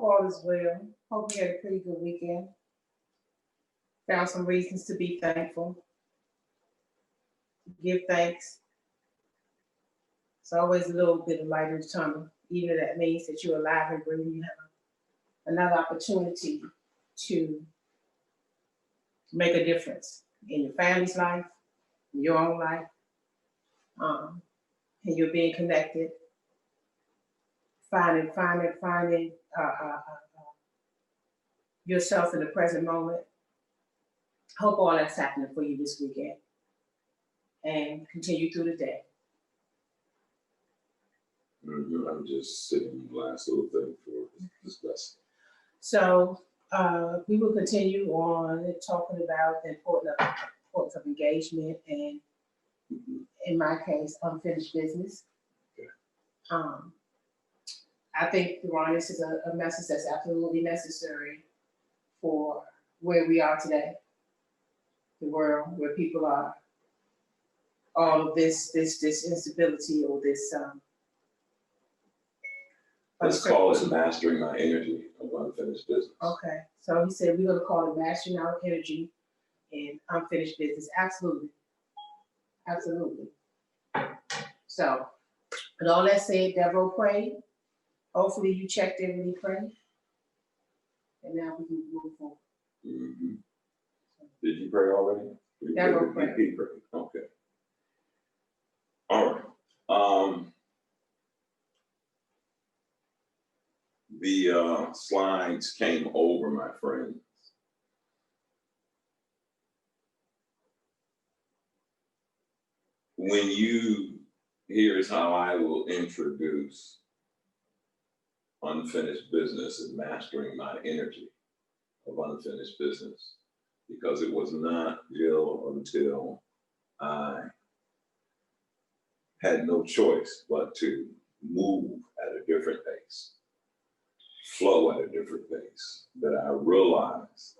Hope all is well. Hope you had a pretty good weekend. Found some reasons to be thankful. Give thanks. It's always a little bit of light in the tunnel. Even if that means that you're alive and breathing, you have another opportunity to make a difference in your family's life, in your own life, and you're being connected, finding yourself in the present moment. Hope all that's happening for you this weekend, and continue through the day. I'm just sitting the last little thing for this lesson. So we will continue on talking about the importance of engagement and, in my case, unfinished business. Okay. I think, Deron, this is a message that's absolutely necessary for where we are today, the world where people are, all of this instability or this. Let's call it mastering my energy of unfinished business. Okay, so he said we're going to call it mastering our energy and unfinished business. Absolutely. Absolutely. So, with all that said, Deron prayed. Hopefully you checked in when he prayed. And now we can move forward. Mm-hmm. Did you pray already? Deron prayed. He prayed. Okay. All right. The slides came over, my friends. Here's how I will introduce unfinished business and mastering my energy of unfinished business, because it was not until I had no choice but to move at a different pace, flow at a different pace, that I realized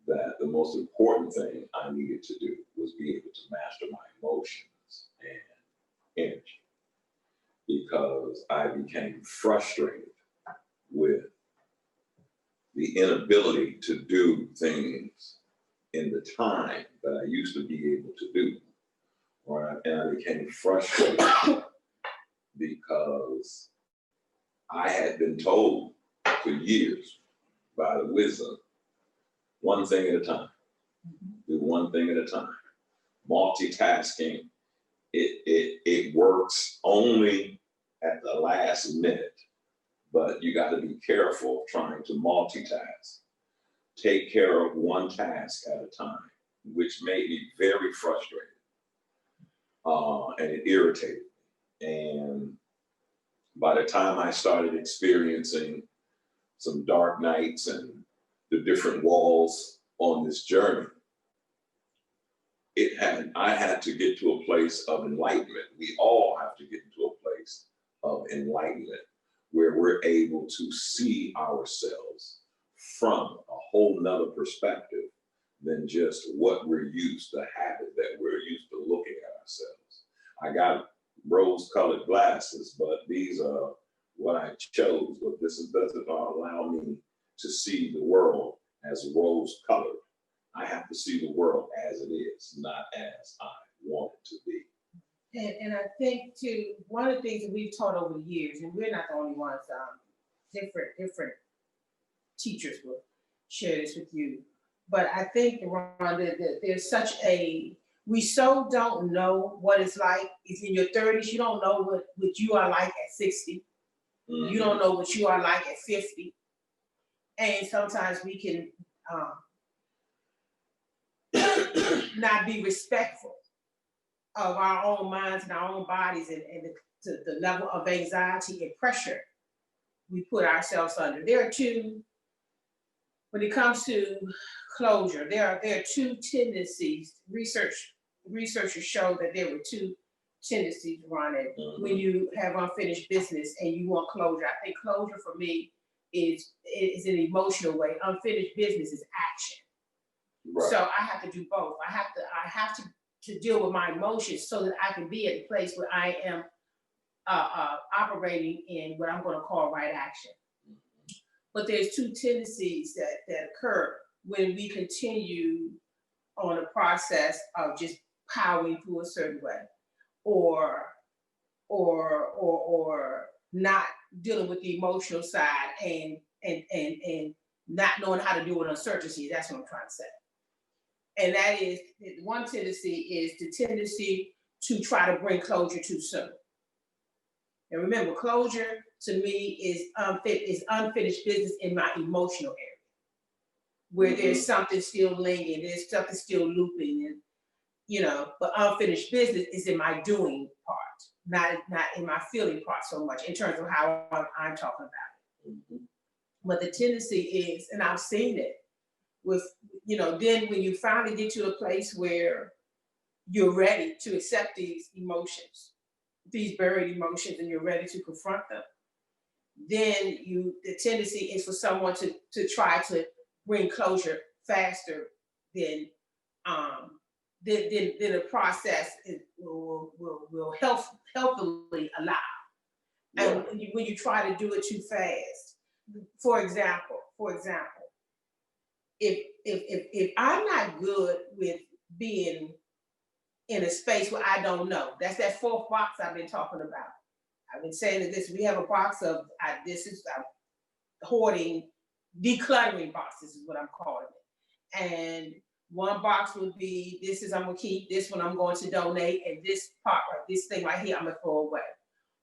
that the most important thing I needed to do was be able to master my emotions and energy, because I became frustrated with the inability to do things in the time that I used to be able to do. And I became frustrated because I had been told for years by the wisdom, one thing at a time, do one thing at a time. Multitasking, it works only at the last minute, but you got to be careful trying to multitask. Take care of one task at a time, which made me very frustrated. And it irritated me. And by the time I started experiencing some dark nights and the different walls on this journey, I had to get to a place of enlightenment. We all have to get into a place of enlightenment where we're able to see ourselves from a whole nother perspective than just what we're used to having, that we're used to looking at ourselves. I got rose-colored glasses, but these are what I chose, but doesn't allow me to see the world as rose-colored. I have to see the world as it is, not as I want it to be. And I think too, one of the things that we've taught over the years, and we're not the only ones, different teachers will share this with you. But I think, Deron, that there's we so don't know what it's like. It's in your 30s, you don't know what you are like at 60. Mm-hmm. You don't know what you are like at 50. And sometimes we can not be respectful of our own minds and our own bodies, and the level of anxiety and pressure we put ourselves under. There are two, when it comes to closure, there are two tendencies. Researchers show that there were two tendencies, Ron, when you have unfinished business and you want closure. I think closure for me is an emotional way. Unfinished business is action. Right. So I have to do both. I have to deal with my emotions so that I can be at a place where I am operating in what I'm going to call right action. But there's two tendencies that occur when we continue on a process of just powering through a certain way, or not dealing with the emotional side and not knowing how to deal with uncertainty. That's what I'm trying to say. And that is, one tendency is the tendency to try to bring closure too soon. And remember, closure to me is unfinished business in my emotional area, where there's something still lingering, there's something still looping, and but unfinished business is in my doing part, not in my feeling part so much in terms of how I'm talking about it. But the tendency is, and I've seen it with, then when you finally get to a place where you're ready to accept these emotions, these buried emotions, and you're ready to confront them, then the tendency is for someone to try to bring closure faster than the process will healthily allow. And when you try to do it too fast, for example, if I'm not good with being in a space where I don't know, that's that fourth box I've been talking about. I've been saying that we have a box of this is hoarding, decluttering boxes is what I'm calling it. And one box would be, this is I'm gonna keep, this one I'm going to donate, and this part, this thing right here, I'm gonna throw away.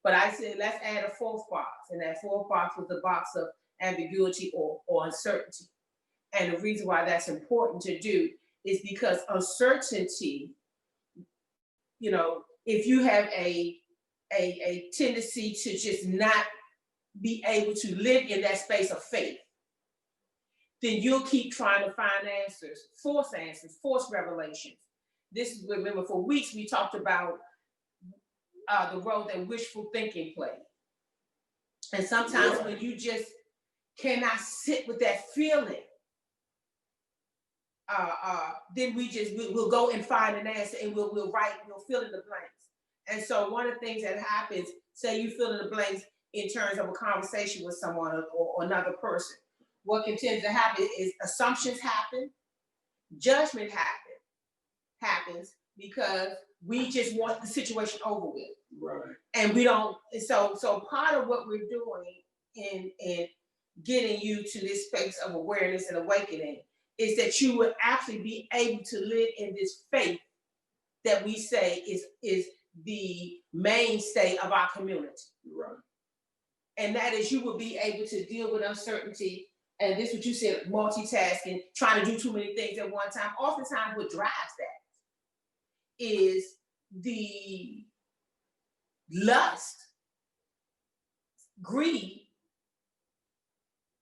But I said, let's add a fourth box, and that fourth box was the box of ambiguity or uncertainty. And the reason why that's important to do is because uncertainty, if you have a tendency to just not be able to live in that space of faith, then you'll keep trying to find answers, force revelations. This is, remember, for weeks we talked about the role that wishful thinking played. And sometimes when you just cannot sit with that feeling, then we'll go and find an answer, and we'll fill in the blanks. And so one of the things that happens, say you fill in the blanks in terms of a conversation with someone or another person, what can tend to happen is assumptions happen, judgment happens because we just want the situation over with. Right. And we don't, so part of what we're doing in getting you to this space of awareness and awakening is that you would actually be able to live in this faith that we say is the mainstay of our community. Right. And that is, you will be able to deal with uncertainty. And this is what you said, multitasking, trying to do too many things at one time. Oftentimes what drives that is the lust, greed.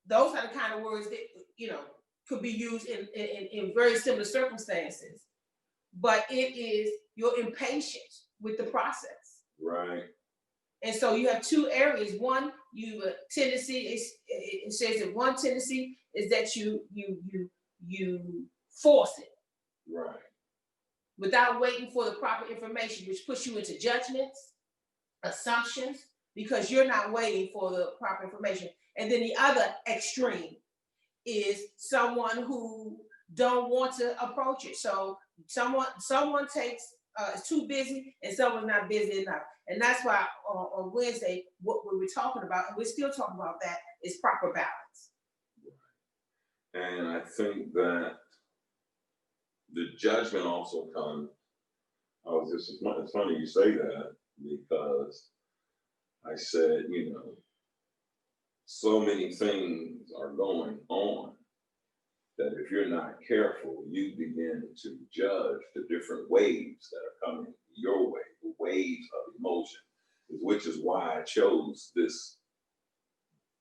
Those are the kind of words that, could be used in very similar circumstances. But it is your impatience with the process. Right. And so you have two areas. One, it says that one tendency is that you force it. Right. Without waiting for the proper information, which puts you into judgments, assumptions, because you're not waiting for the proper information. And then the other extreme is someone who don't want to approach it. So someone takes is too busy, and someone's not busy enough. And that's why on Wednesday, what we were talking about, and we're still talking about that, is proper balance. And I think that the judgment also comes. It's funny you say that, because I said, so many things are going on that if you're not careful, you begin to judge the different waves that are coming your way, the waves of emotion, which is why I chose this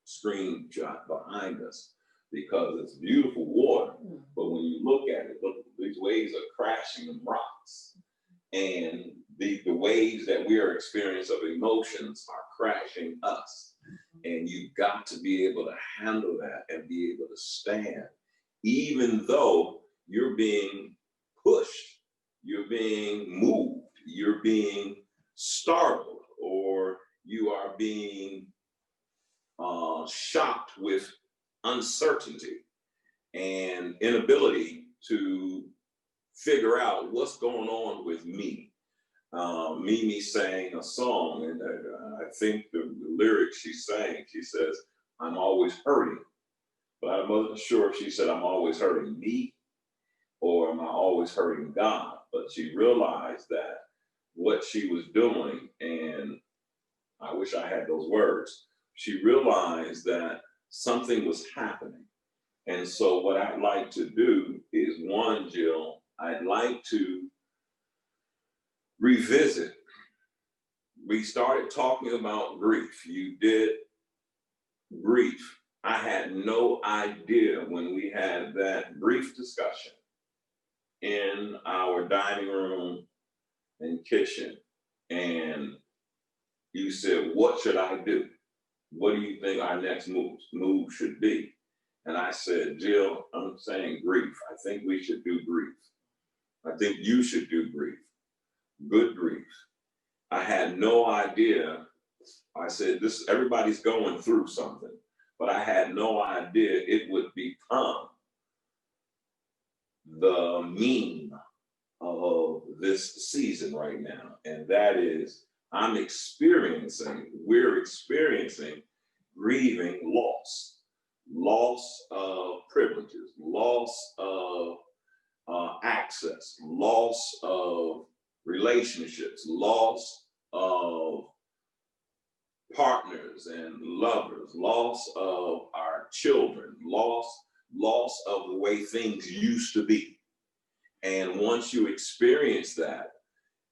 screenshot behind us, because it's beautiful water. But when you look at it, these waves are crashing in rocks. And the waves that we are experiencing of emotions are crashing us. And you've got to be able to handle that and be able to stand, even though you're being pushed, you're being moved, you're being startled, or you are being shocked with uncertainty and inability to figure out what's going on with me. Mimi sang a song, and I think the lyrics she sang, she says, "I'm always hurting." But I wasn't sure if she said, "I'm always hurting me," or "Am I always hurting God?" But she realized that what she was doing, and I wish I had those words, she realized that something was happening. And so what I'd like to do is, one, Jill, I'd like to revisit. We started talking about grief. You did grief. I had no idea when we had that brief discussion in our dining room and kitchen. And you said, "What should I do? What do you think our next move should be?" And I said, "Jill, I'm saying grief. I think we should do grief. I think you should do grief. Good grief." I had no idea. I said, "This, everybody's going through something," but I had no idea it would become the meme of this season right now. And that is, we're experiencing grieving loss of privileges, loss of access, loss of relationships, loss of partners and lovers, loss of our children, loss of the way things used to be. And once you experience that,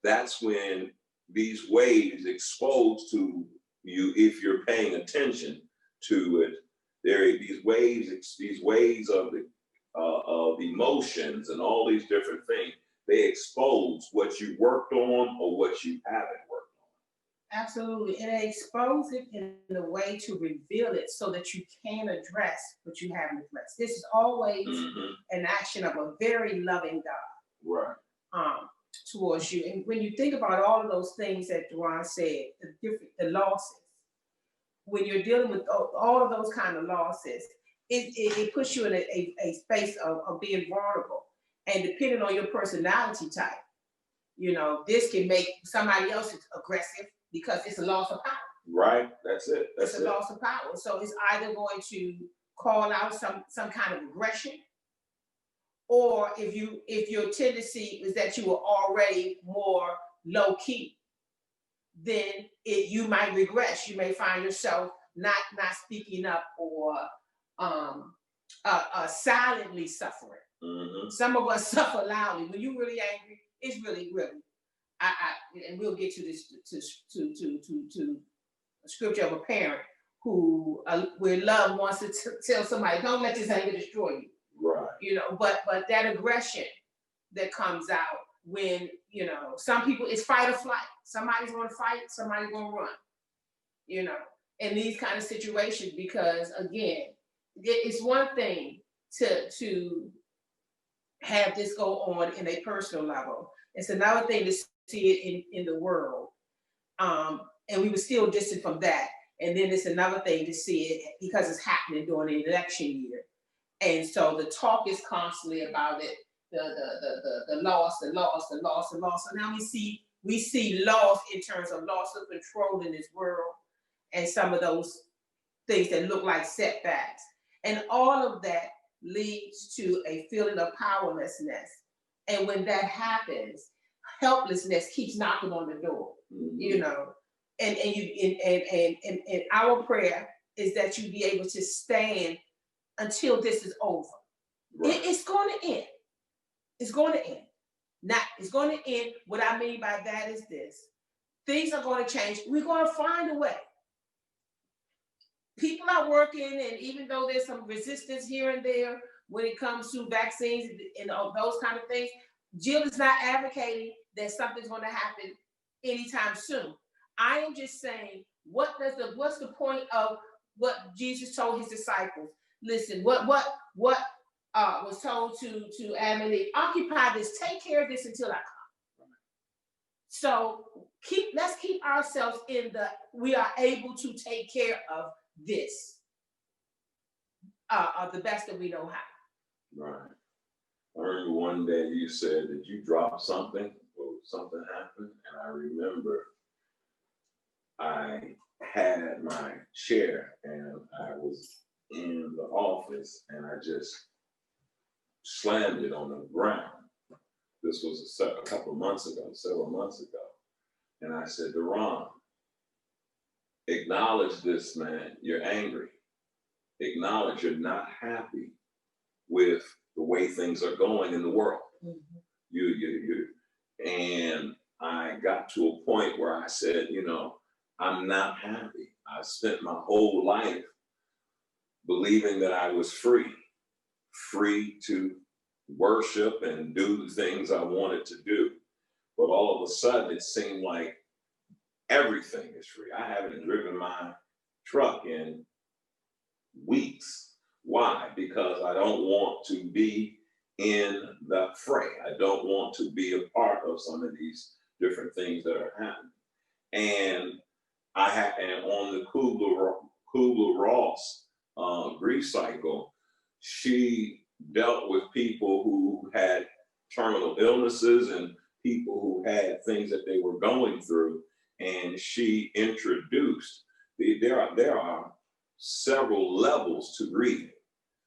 that's when these waves exposed to you, if you're paying attention to it, there are these waves of emotions and all these different things. They expose what you worked on or what you haven't worked on. Absolutely. And they expose it in a way to reveal it so that you can address what you haven't addressed. This is always an action of a very loving God. Right. Towards you. And when you think about all of those things that Deron said, the losses, when you're dealing with all of those kind of losses, it puts you in a space of being vulnerable. And depending on your personality type, this can make somebody else aggressive because it's a loss of power. Right, that's it. It's a loss of power. So it's either going to call out some kind of aggression, or if your tendency is that you are already more low key, then you might regress. You may find yourself not speaking up, or silently suffering. Some of us suffer loudly. When you're really angry, it's really. And we'll get to this to a scripture of a parent who, where love wants to tell somebody, "Don't let this anger destroy you." Right. But that aggression that comes out when, some people, it's fight or flight. Somebody's going to fight, somebody's going to run, in these kind of situations, because again, it's one thing to have this go on in a personal level. It's another thing to see it in the world. And we were still distant from that. And then it's another thing to see it because it's happening during an election year. And so the talk is constantly about it, the loss. So now we see loss in terms of loss of control in this world, and some of those things that look like setbacks. And all of that leads to a feeling of powerlessness. And when that happens, helplessness keeps knocking on the door, and our prayer is that you be able to stand until this is over. Right. It's going to end. It's going to end. Now, it's going to end. What I mean by that is this. Things are going to change. We're going to find a way. People are working, and even though there's some resistance here and there when it comes to vaccines and those kind of things, Jill is not advocating that something's going to happen anytime soon. I am just saying, what's the point of what Jesus told his disciples? Listen, what was told to Adam and Eve, occupy this, take care of this until I come. So let's keep ourselves we are able to take care of this. the best that we know how. Right. I remember one day you said that you dropped something or something happened, and I remember I had my chair and I was in the office and I just slammed it on the ground. This was a couple of months ago, several months ago. And I said, Deron, acknowledge this, man. You're angry. Acknowledge you're not happy with the way things are going in the world. Mm-hmm. And I got to a point where I said, I'm not happy. I spent my whole life believing that I was free to worship and do the things I wanted to do. But all of a sudden, it seemed like everything is free. I haven't driven my truck in weeks. Why? Because I don't want to be in the fray. I don't want to be a part of some of these different things that are happening. And and on the Kubler-Ross grief cycle, she dealt with people who had terminal illnesses and people who had things that they were going through. And she introduced, there are several levels to grieving.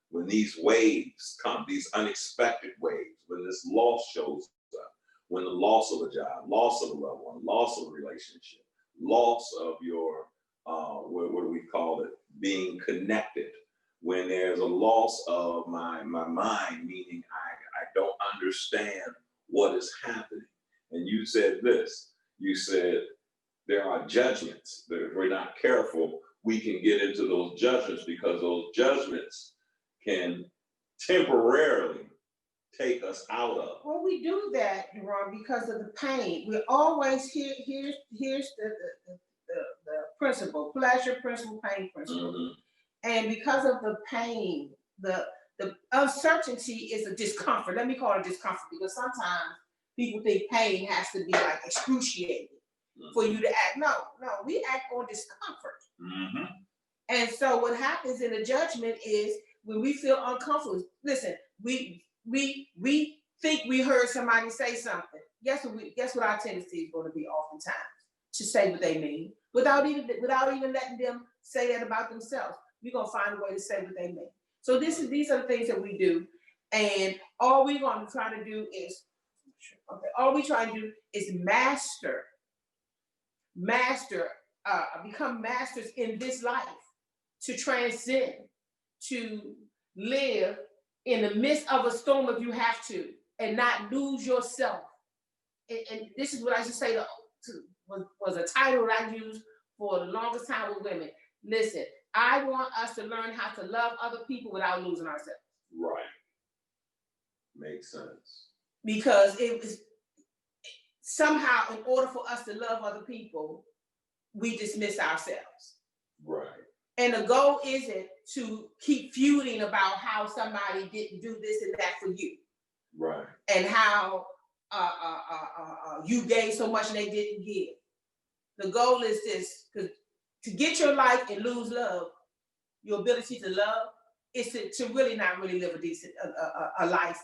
When these waves come, these unexpected waves, when this loss shows up, when the loss of a job, loss of a loved one, loss of a relationship, loss of your, what do we call it, being connected, when there's a loss of my mind, meaning I don't understand what is happening. And you said this, you said, there are judgments that if we're not careful, we can get into those judgments because those judgments can temporarily take us out of. Well, we do that, Deron, because of the pain. We always here's the principle, pleasure principle, pain principle. Mm-hmm. And because of the pain, the uncertainty is a discomfort. Let me call it discomfort because sometimes people think pain has to be like excruciating for you to act. No, we act on discomfort. Mm-hmm. And so what happens in a judgment is when we feel uncomfortable, listen, we think we heard somebody say something. Guess what our tendency is going to be oftentimes? To say what they mean without even letting them say that about themselves. We're going to find a way to say what they mean. So these are the things that we do. And all we're going to try to do is, become masters in this life, to transcend, to live in the midst of a storm if you have to, and not lose yourself. And this is what I used to say was a title that I used for the longest time with women. Listen, I want us to learn how to love other people without losing ourselves. Right. Makes sense. Because it was somehow, in order for us to love other people, we dismiss ourselves. Right. And the goal isn't to keep feuding about how somebody didn't do this and that for you. Right. And how you gave so much and they didn't give. The goal is this, because to get your life and lose love, your ability to love, is to really not really live a decent a life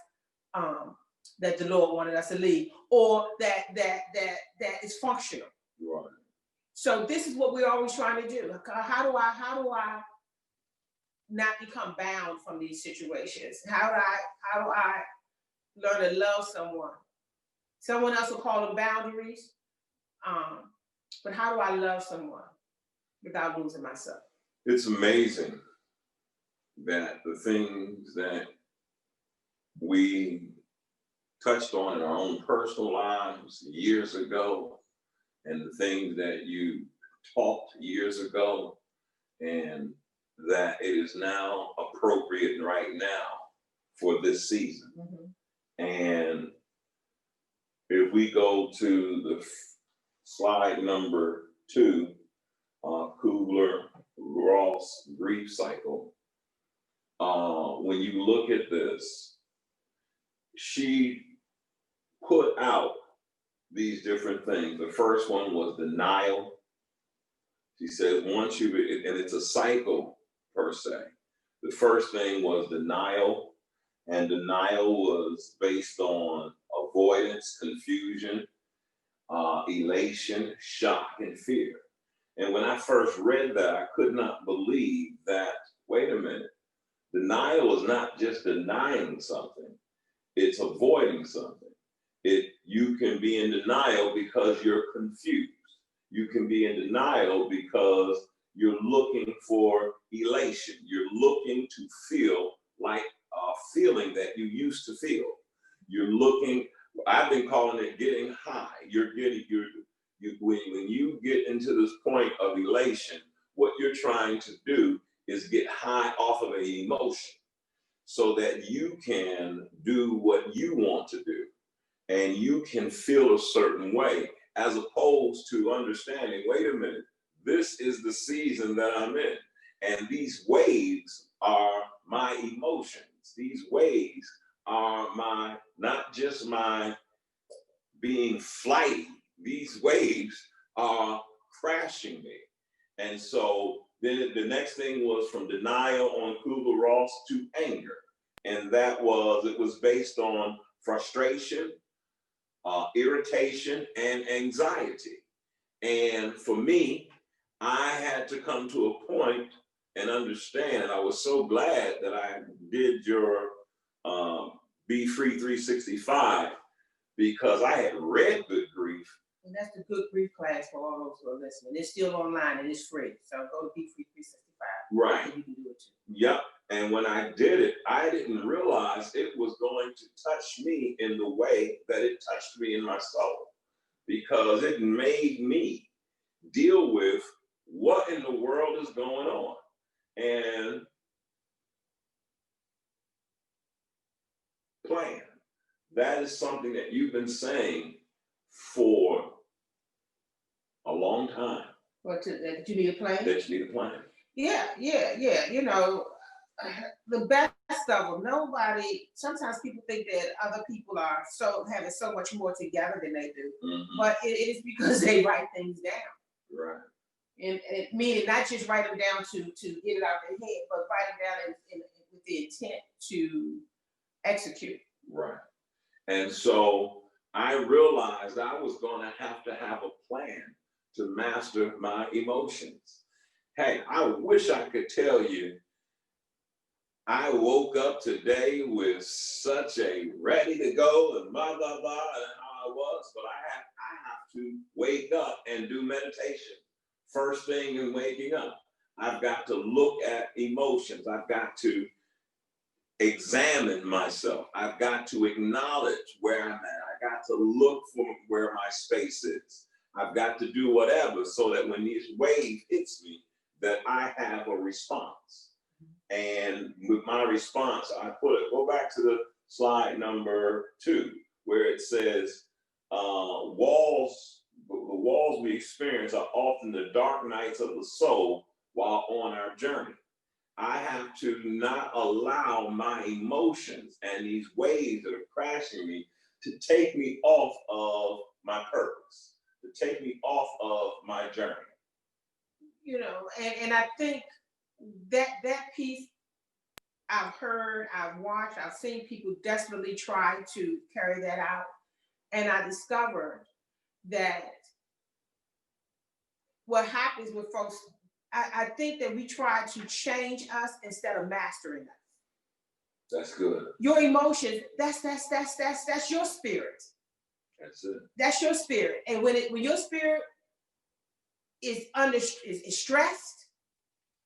that the Lord wanted us to lead, or that is functional. Right. So this is what we're always trying to do. How do I not become bound from these situations? How do I learn to love someone? Someone else will call them boundaries. But how do I love someone without losing myself? It's amazing that the things that we touched on in our own personal lives years ago, and the things that you taught years ago, and that it is now appropriate right now for this season. Mm-hmm. And if we go to the slide number 2, Kubler-Ross grief cycle, when you look at this, she put out these different things. The first one was denial. She said, and it's a cycle per se. The first thing was denial, and denial was based on avoidance, confusion, elation, shock, and fear. And when I first read that, I could not believe that, wait a minute, denial is not just denying something, it's avoiding something. You can be in denial because you're confused. You can be in denial because you're looking for elation. You're looking to feel like a feeling that you used to feel. You're looking, I've been calling it getting high. When you get into this point of elation, what you're trying to do is get high off of an emotion so that you can do what you want to do and you can feel a certain way, as opposed to understanding, wait a minute, this is the season that I'm in. And these waves are my emotions. These waves are not just my being flighty. These waves are crashing me. And so then the next thing was from denial on Kubler-Ross to anger. And it was based on frustration, irritation, and anxiety. And for me, I had to come to a point and understand, and I was so glad that I did your Be Free 365, because I had read Good Grief. And that's the Good Grief class for all those who are listening. It's still online and it's free. So go to Be Free 365. Right. You can do it too. Yep. And when I did it, I didn't realize it was going to touch me in the way that it touched me in my soul, because it made me deal with what in the world is going on. And plan. That is something that you've been saying for a long time. That you need a plan? That you need a plan. Yeah. You know, the best of them, sometimes people think that other people are having so much more together than they do. Mm-hmm. But it is because they write things down. Right. And meaning not just write them down to get it out of their head, but write them down with the intent to execute. Right. And so I realized I was going to have a plan to master my emotions. Hey, I wish I could tell you I woke up today with such a ready to go and blah, blah, blah, and how I was, but I have to wake up and do meditation. First thing in waking up, I've got to look at emotions. I've got to examine myself. I've got to acknowledge where I'm at. I got to look for where my space is. I've got to do whatever so that when this wave hits me, that I have a response. And with my response, go back to the slide number 2, where it says, the walls we experience are often the dark nights of the soul while on our journey. I have to not allow my emotions and these waves that are crashing me to take me off of my purpose, to take me off of my journey. You know, and I think that piece I've heard, I've watched, I've seen people desperately try to carry that out. And I discovered that what happens with folks, I think that we try to change us instead of mastering us. That's good. Your emotions, that's your spirit. That's it. That's your spirit. And when your spirit is stressed,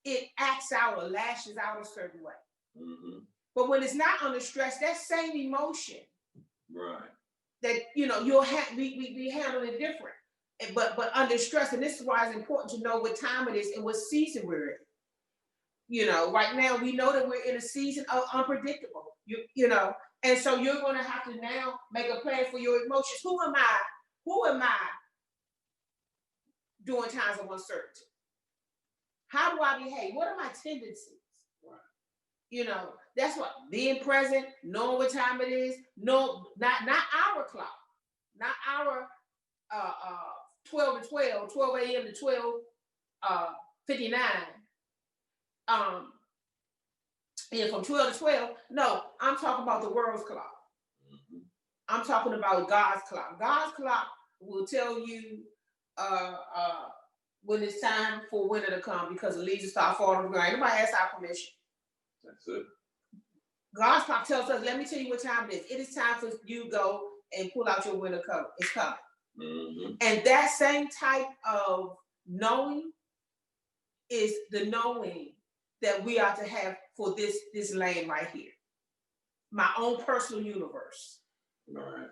it acts out or lashes out a certain way. Mm-hmm. But when it's not under stress, that same emotion, right, that we handle it different. But under stress, and this is why it's important to know what time it is and what season we're in. You know, right now we know that we're in a season of unpredictable. You know, and so you're going to have to now make a plan for your emotions. Who am I during times of uncertainty? How do I behave? What are my tendencies? Right. You know, that's what being present, knowing what time it is. No, not our clock, not our 12 to 12 a.m. to 12:59. And from 12 to 12, no, I'm talking about the world's clock. Mhm. I'm talking about God's clock. God's clock will tell you when it's time for winter to come because the leaves start falling on the ground. Nobody has our permission. That's it. God's clock tells us, let me tell you what time it is. It is time for you to go and pull out your winter coat. It's coming. Mm-hmm. And that same type of knowing is the knowing that we are to have for this lane right here. My own personal universe. All right.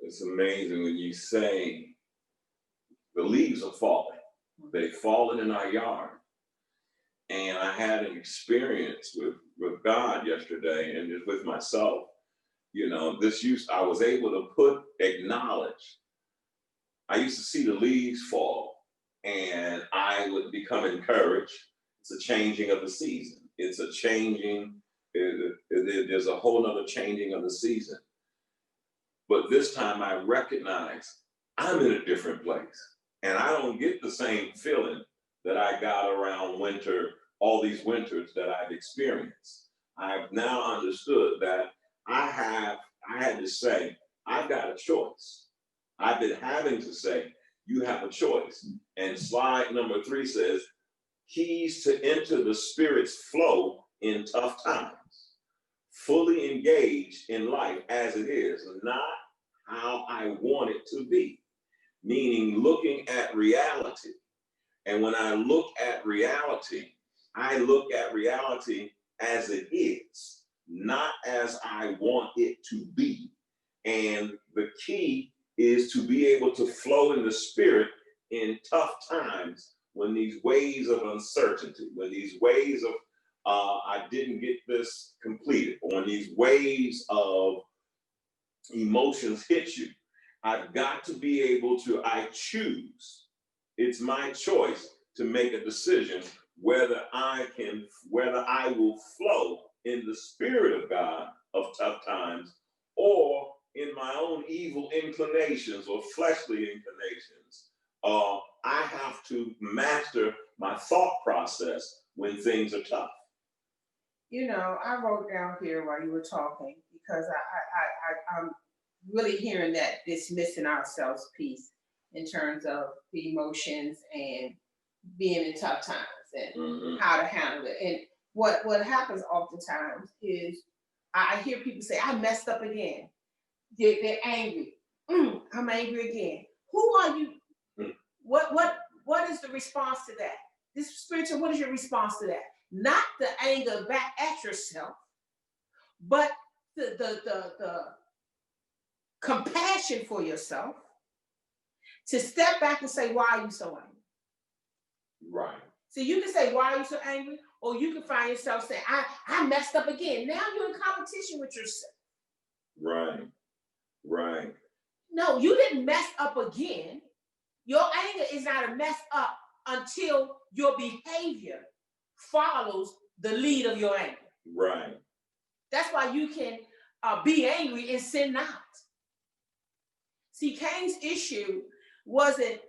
It's amazing when you say the leaves are falling. They've fallen in our yard. And I had an experience with God yesterday and just with myself. You know, I was able to acknowledge. I used to see the leaves fall and I would become encouraged. It's a changing of the season. It's a changing, there's a whole nother changing of the season. But this time I recognize I'm in a different place. And I don't get the same feeling that I got around winter, all these winters that I've experienced. I've now understood that I had to say, I've got a choice. I've been having to say, you have a choice. And slide number 3 says, keys to enter the Spirit's flow in tough times. Fully engaged in life as it is, not how I want it to be. Meaning looking at reality. And when I look at reality as it is, not as I want it to be. And the key is to be able to flow in the Spirit in tough times when these waves of uncertainty, when these waves of I didn't get this completed, when these waves of emotions hit you. I've got to be able to, I choose. It's my choice to make a decision whether I will flow in the Spirit of God of tough times or in my own evil inclinations or fleshly inclinations. I have to master my thought process when things are tough. You know, I wrote down here while you were talking because I'm really hearing that dismissing ourselves piece in terms of the emotions and being in tough times and how to handle it. And what happens oftentimes is I hear people say, I messed up again. They're angry. I'm angry again. Who are you? What is the response to that? This spiritual, what is your response to that? Not the anger back at yourself, but the compassion for yourself to step back and say, why are you so angry? Right. So you can say, why are you so angry? Or you can find yourself saying, I messed up again. Now you're in competition with yourself. Right. Right. No, you didn't mess up again. Your anger is not a mess up until your behavior follows the lead of your anger. Right. That's why you can be angry and sin not. See, Cain's issue wasn't,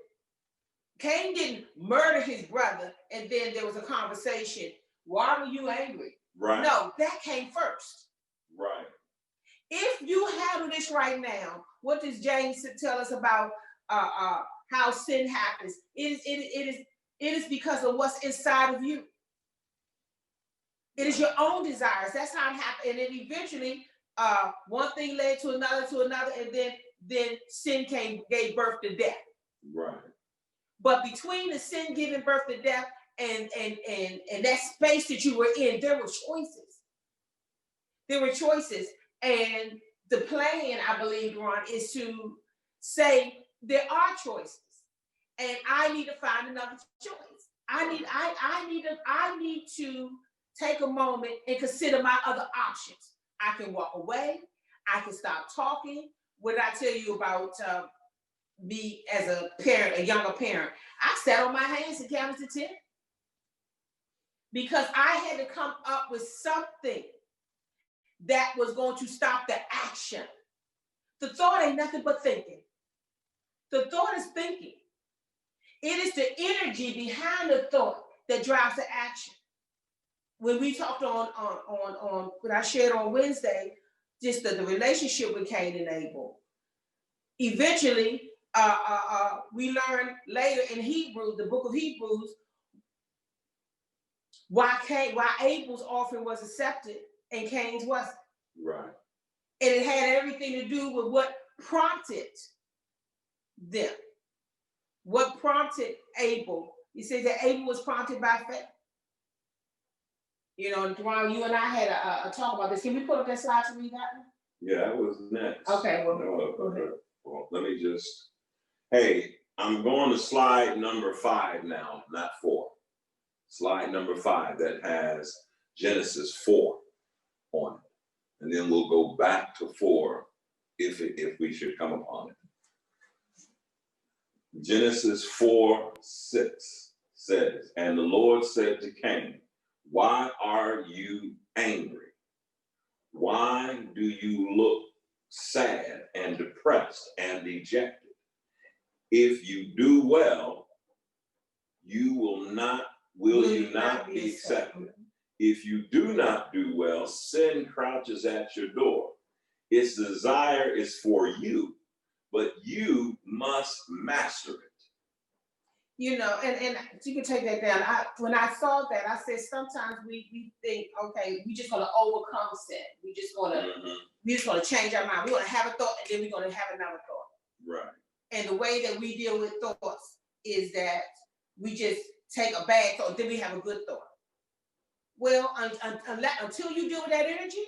Cain didn't murder his brother and then there was a conversation. Why were you angry? Right. No, that came first. Right. If you handle this right now, what does James tell us about how sin happens? It is because of what's inside of you. It is your own desires. That's how it happened. And then eventually, one thing led to another, and then sin gave birth to death. Right. But between the sin giving birth to death and that space that you were in, there were choices. There were choices. And the plan, I believe, Deron, is to say there are choices. And I need to find another choice. I need to take a moment and consider my other options. I can walk away. I can stop talking. What did I tell you about me as a parent, a younger parent? I sat on my hands and counted to 10 because I had to come up with something that was going to stop the action. The thought ain't nothing but thinking. The thought is thinking. It is the energy behind the thought that drives the action. when we talked on when I shared on Wednesday, just the relationship with Cain and Abel. Eventually, we learned later in Hebrew, the book of Hebrews, why Abel's offering was accepted and Cain's wasn't. Right. And it had everything to do with what prompted them. What prompted Abel? He says that Abel was prompted by faith. You know, Deron, you and I had a talk about this. Can we put up that slide to read that one? Yeah, that was next. Okay, well, go ahead. Well, let me just, hey, I'm going to slide number 5 now, not 4. Slide number 5 that has Genesis 4 on it. And then we'll go back to 4 if we should come upon it. Genesis 4:6 says, and the Lord said to Cain, why are you angry? Why do you look sad and depressed and dejected? If you do well, will you not be accepted? If you do not do well, sin crouches at your door. Its desire is for you, but you must master it. You know, and you can take that down. When I saw that, I said sometimes we think, okay, we just gonna overcome sin. We just gonna change our mind. We're gonna have a thought and then we're gonna have another thought. Right. And the way that we deal with thoughts is that we just take a bad thought, then we have a good thought. Well, until you deal with that energy,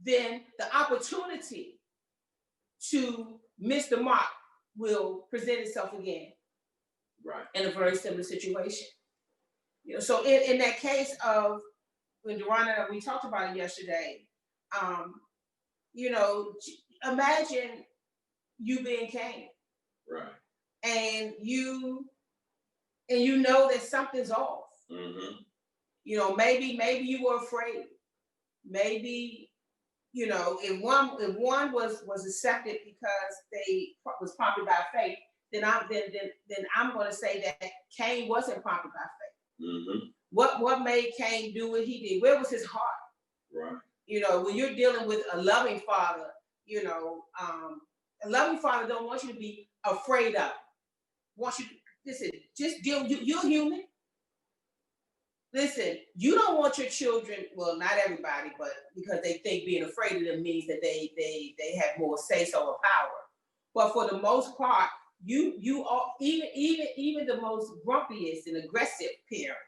then the opportunity to miss the mark will present itself again. Right. In a very similar situation. You know, so in that case of when Deron and we talked about it yesterday, you know, imagine you being Cain. Right. And you know that something's off. Mm-hmm. You know, maybe you were afraid. Maybe, you know, if one was accepted because they was prompted by faith, then I'm going to say that Cain wasn't prompted by faith. Mm-hmm. What made Cain do what he did? Where was his heart? Right. You know, when you're dealing with a loving father, you know, a loving father don't want you to be afraid of. Wants you to listen. Just deal. You're human. Listen, you don't want your children, well, not everybody, but because they think being afraid of them means that they have more say-so or power. But for the most part, you are even the most grumpiest and aggressive parent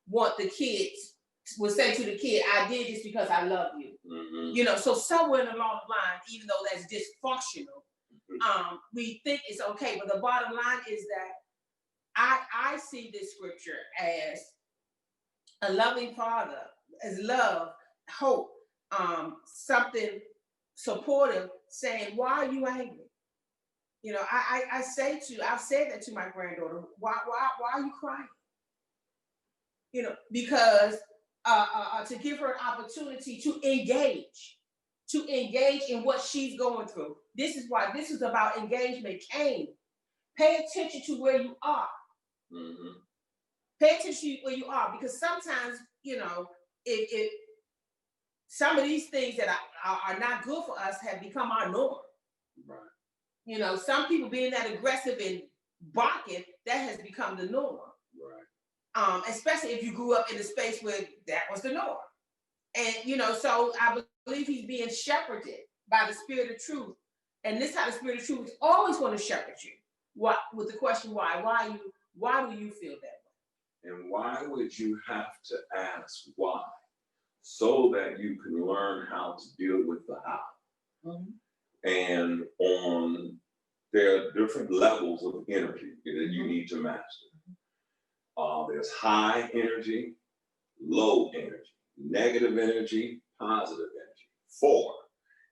want the kids will say to the kid, I did this because I love you. Mm-hmm. You know, so somewhere along the line, even though that's dysfunctional, we think it's okay. But the bottom line is that I see this scripture as a loving father, as love, hope, something supportive, saying, why are you angry? You know, I've said that to my granddaughter, why are you crying? You know, because to give her an opportunity to engage in what she's going through. This is why this is about engagement. Cain, pay attention to where you are. Mm-hmm. Pay attention to where you are, because sometimes, you know, if some of these things that are not good for us have become our norm. Right. You know, some people being that aggressive and barking, that has become the norm. Right. Especially if you grew up in a space where that was the norm. And, you know, so I believe he's being shepherded by the Spirit of truth. And this time the Spirit of truth is always going to shepherd you. What, with the question, why? Why do you feel that way? And why would you have to ask why? So that you can learn how to deal with the how. Mm-hmm. And there are different levels of energy that you need to master. There's high energy, low energy, negative energy, positive energy. 4.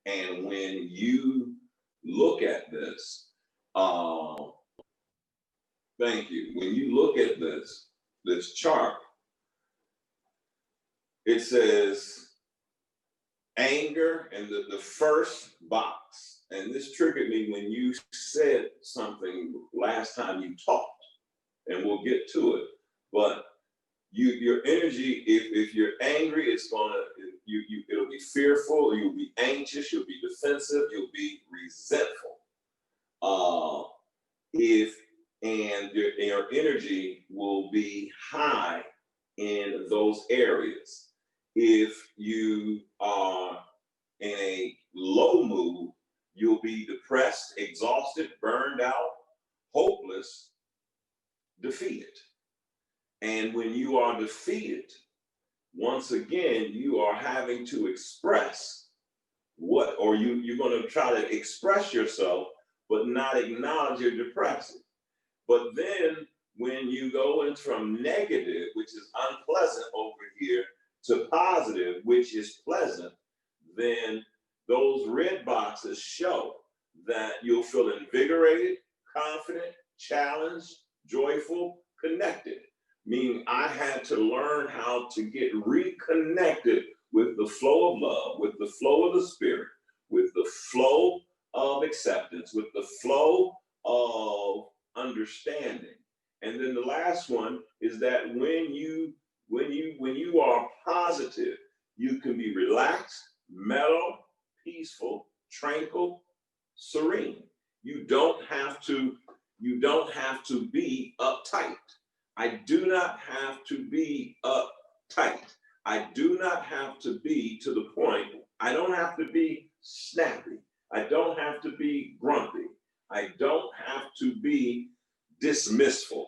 And when you look at this, thank you. When you look at this chart, it says anger in the first box. And this triggered me when you said something last time you talked, and we'll get to it. But your energy, if you're angry, it's gonna, it'll be fearful, you'll be anxious, you'll be defensive, you'll be resentful. And your energy will be high in those areas. If you are in a low mood, you'll be depressed, exhausted, burned out, hopeless, defeated. And when you are defeated, once again, you are having to express you're going to try to express yourself, but not acknowledge you're depressed. But then when you go in from negative, which is unpleasant over here, to positive, which is pleasant, then those red boxes show that you'll feel invigorated, confident, challenged, joyful, connected. Meaning I had to learn how to get reconnected with the flow of love, with the flow of the spirit, with the flow of acceptance, with the flow of understanding. And then the last one is that when you are positive, you can be relaxed, mellow, peaceful, tranquil, serene. You don't have to be uptight. I do not have to be uptight. I do not have to be to the point. I don't have to be snappy. I don't have to be grumpy. I don't have to be dismissive.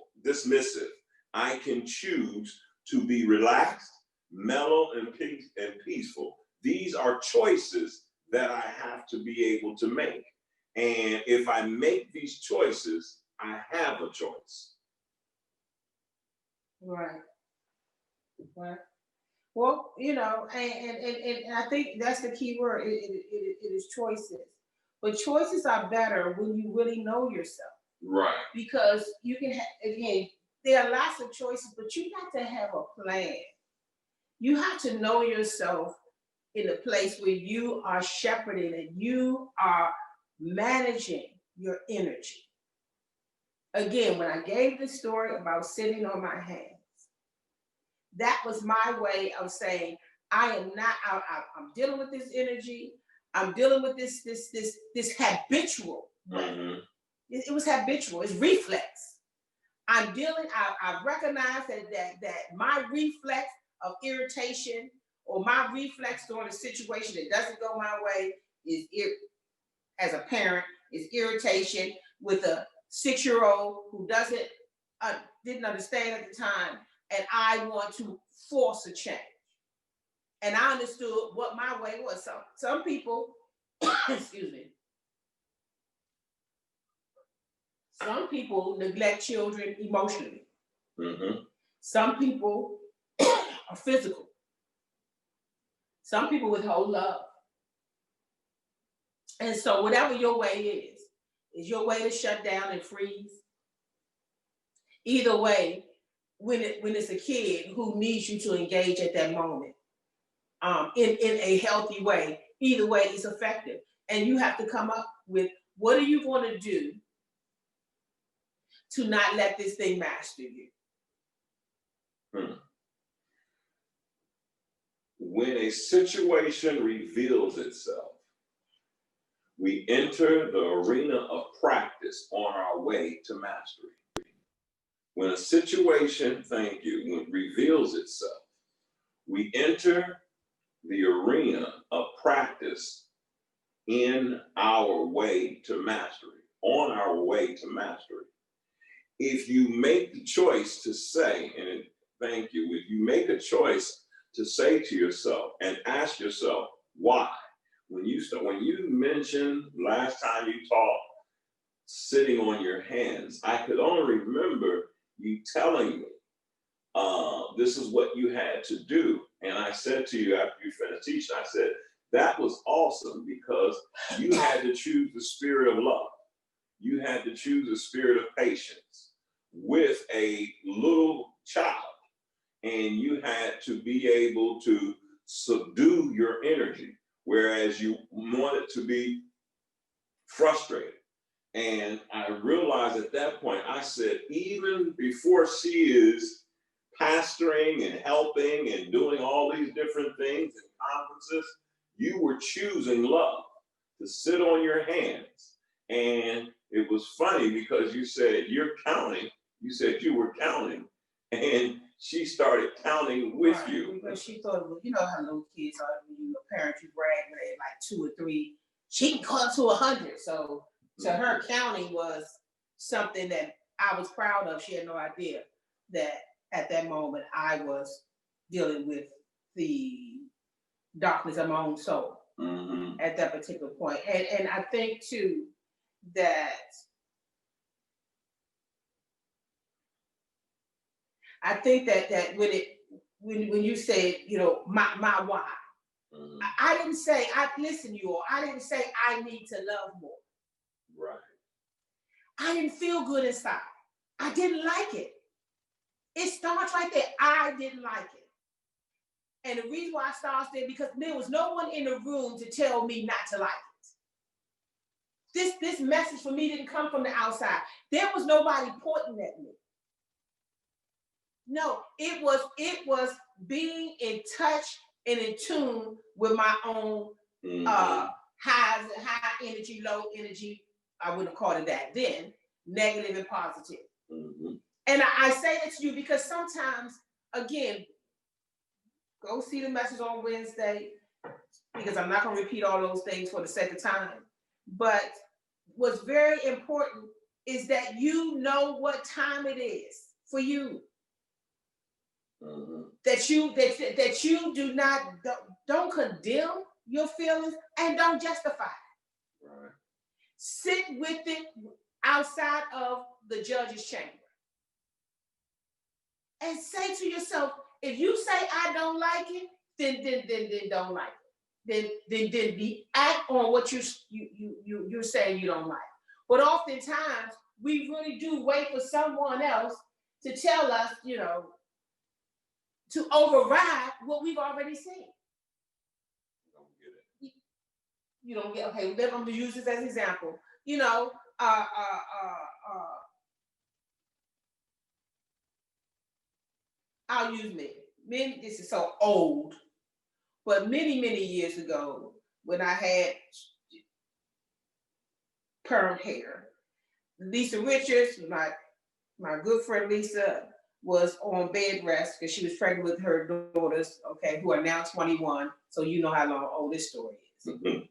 I can choose to be relaxed, mellow, and peaceful. These are choices that I have to be able to make. And if I make these choices, I have a choice. Right. Right. Well, and I think that's the key word. It is choices. But choices are better when you really know yourself. Right. Because you can again, there are lots of choices, but you got to have a plan. You have to know yourself in a place where you are shepherding and you are managing your energy. Again, when I gave the story about sitting on my hands, that was my way of saying, I am not, I'm dealing with this energy. I'm dealing with this habitual. Mm-hmm. It was habitual. It's reflex. I'm dealing. I recognize that my reflex of irritation or my reflex during a situation that doesn't go my way is as a parent is irritation with a 6-year-old who didn't understand at the time, and I want to force a change. And I understood what my way was. Some people, excuse me, some people neglect children emotionally. Mm-hmm. Some people are physical. Some people withhold love. And so whatever your way is your way to shut down and freeze? Either way, when it's a kid who needs you to engage at that moment, in a healthy way, either way is effective. And you have to come up with, what are you going to do to not let this thing master you? When a situation reveals itself, we enter the arena of practice on our way to mastery. When a situation, reveals itself, we enter the arena of practice in our way to mastery, on our way to mastery. If you make the choice to say, and thank you, if you make a choice to say to yourself and ask yourself why, when you mentioned last time you talked sitting on your hands, I could only remember you telling me this is what you had to do. And I said to you after you finished teaching, I said, that was awesome because you had to choose the spirit of love. You had to choose the spirit of patience with a little child. And you had to be able to subdue your energy, whereas you wanted to be frustrated. And I realized at that point, I said, even before she is pastoring and helping and doing all these different things and conferences, you were choosing love to sit on your hands. And it was funny because you said you're counting. You said you were counting, and she started counting with right, you. because she thought, well, you know how little kids are when you're a parent, you brag when they're like 2 or 3. She can count to 100. So to her, counting was something that I was proud of. She had no idea that at that moment I was dealing with the darkness of my own soul at that particular point. And I think too that when you say, you know, my why, I didn't say, listen, you all, I didn't say I need to love more. Right. I didn't feel good inside. I didn't like it. It starts right there. I didn't like it. And the reason why I started there, because there was no one in the room to tell me not to like it. This message for me didn't come from the outside. There was nobody pointing at me. No, it was being in touch and in tune with my own high energy, low energy. I wouldn't call it that then, negative and positive. And I say that to you because sometimes, again, go see the message on Wednesday, because I'm not going to repeat all those things for the sake of time. But what's very important is that you know what time it is for you. That you do not, don't condemn your feelings and don't justify it. Right. Sit with it outside of the judge's chamber. And say to yourself, if you say I don't like it, then don't like it. Then be act on what you're saying you don't like. But oftentimes we really do wait for someone else to tell us, you know, to override what we've already seen. Don't get it. You don't get, okay, I'm going to use this as an example. You know, I'll use me. This is so old, but many years ago, when I had perm hair, Lisa Richards, my good friend Lisa, was on bed rest because she was pregnant with her daughters, okay, who are now 21. So you know how long old this story is.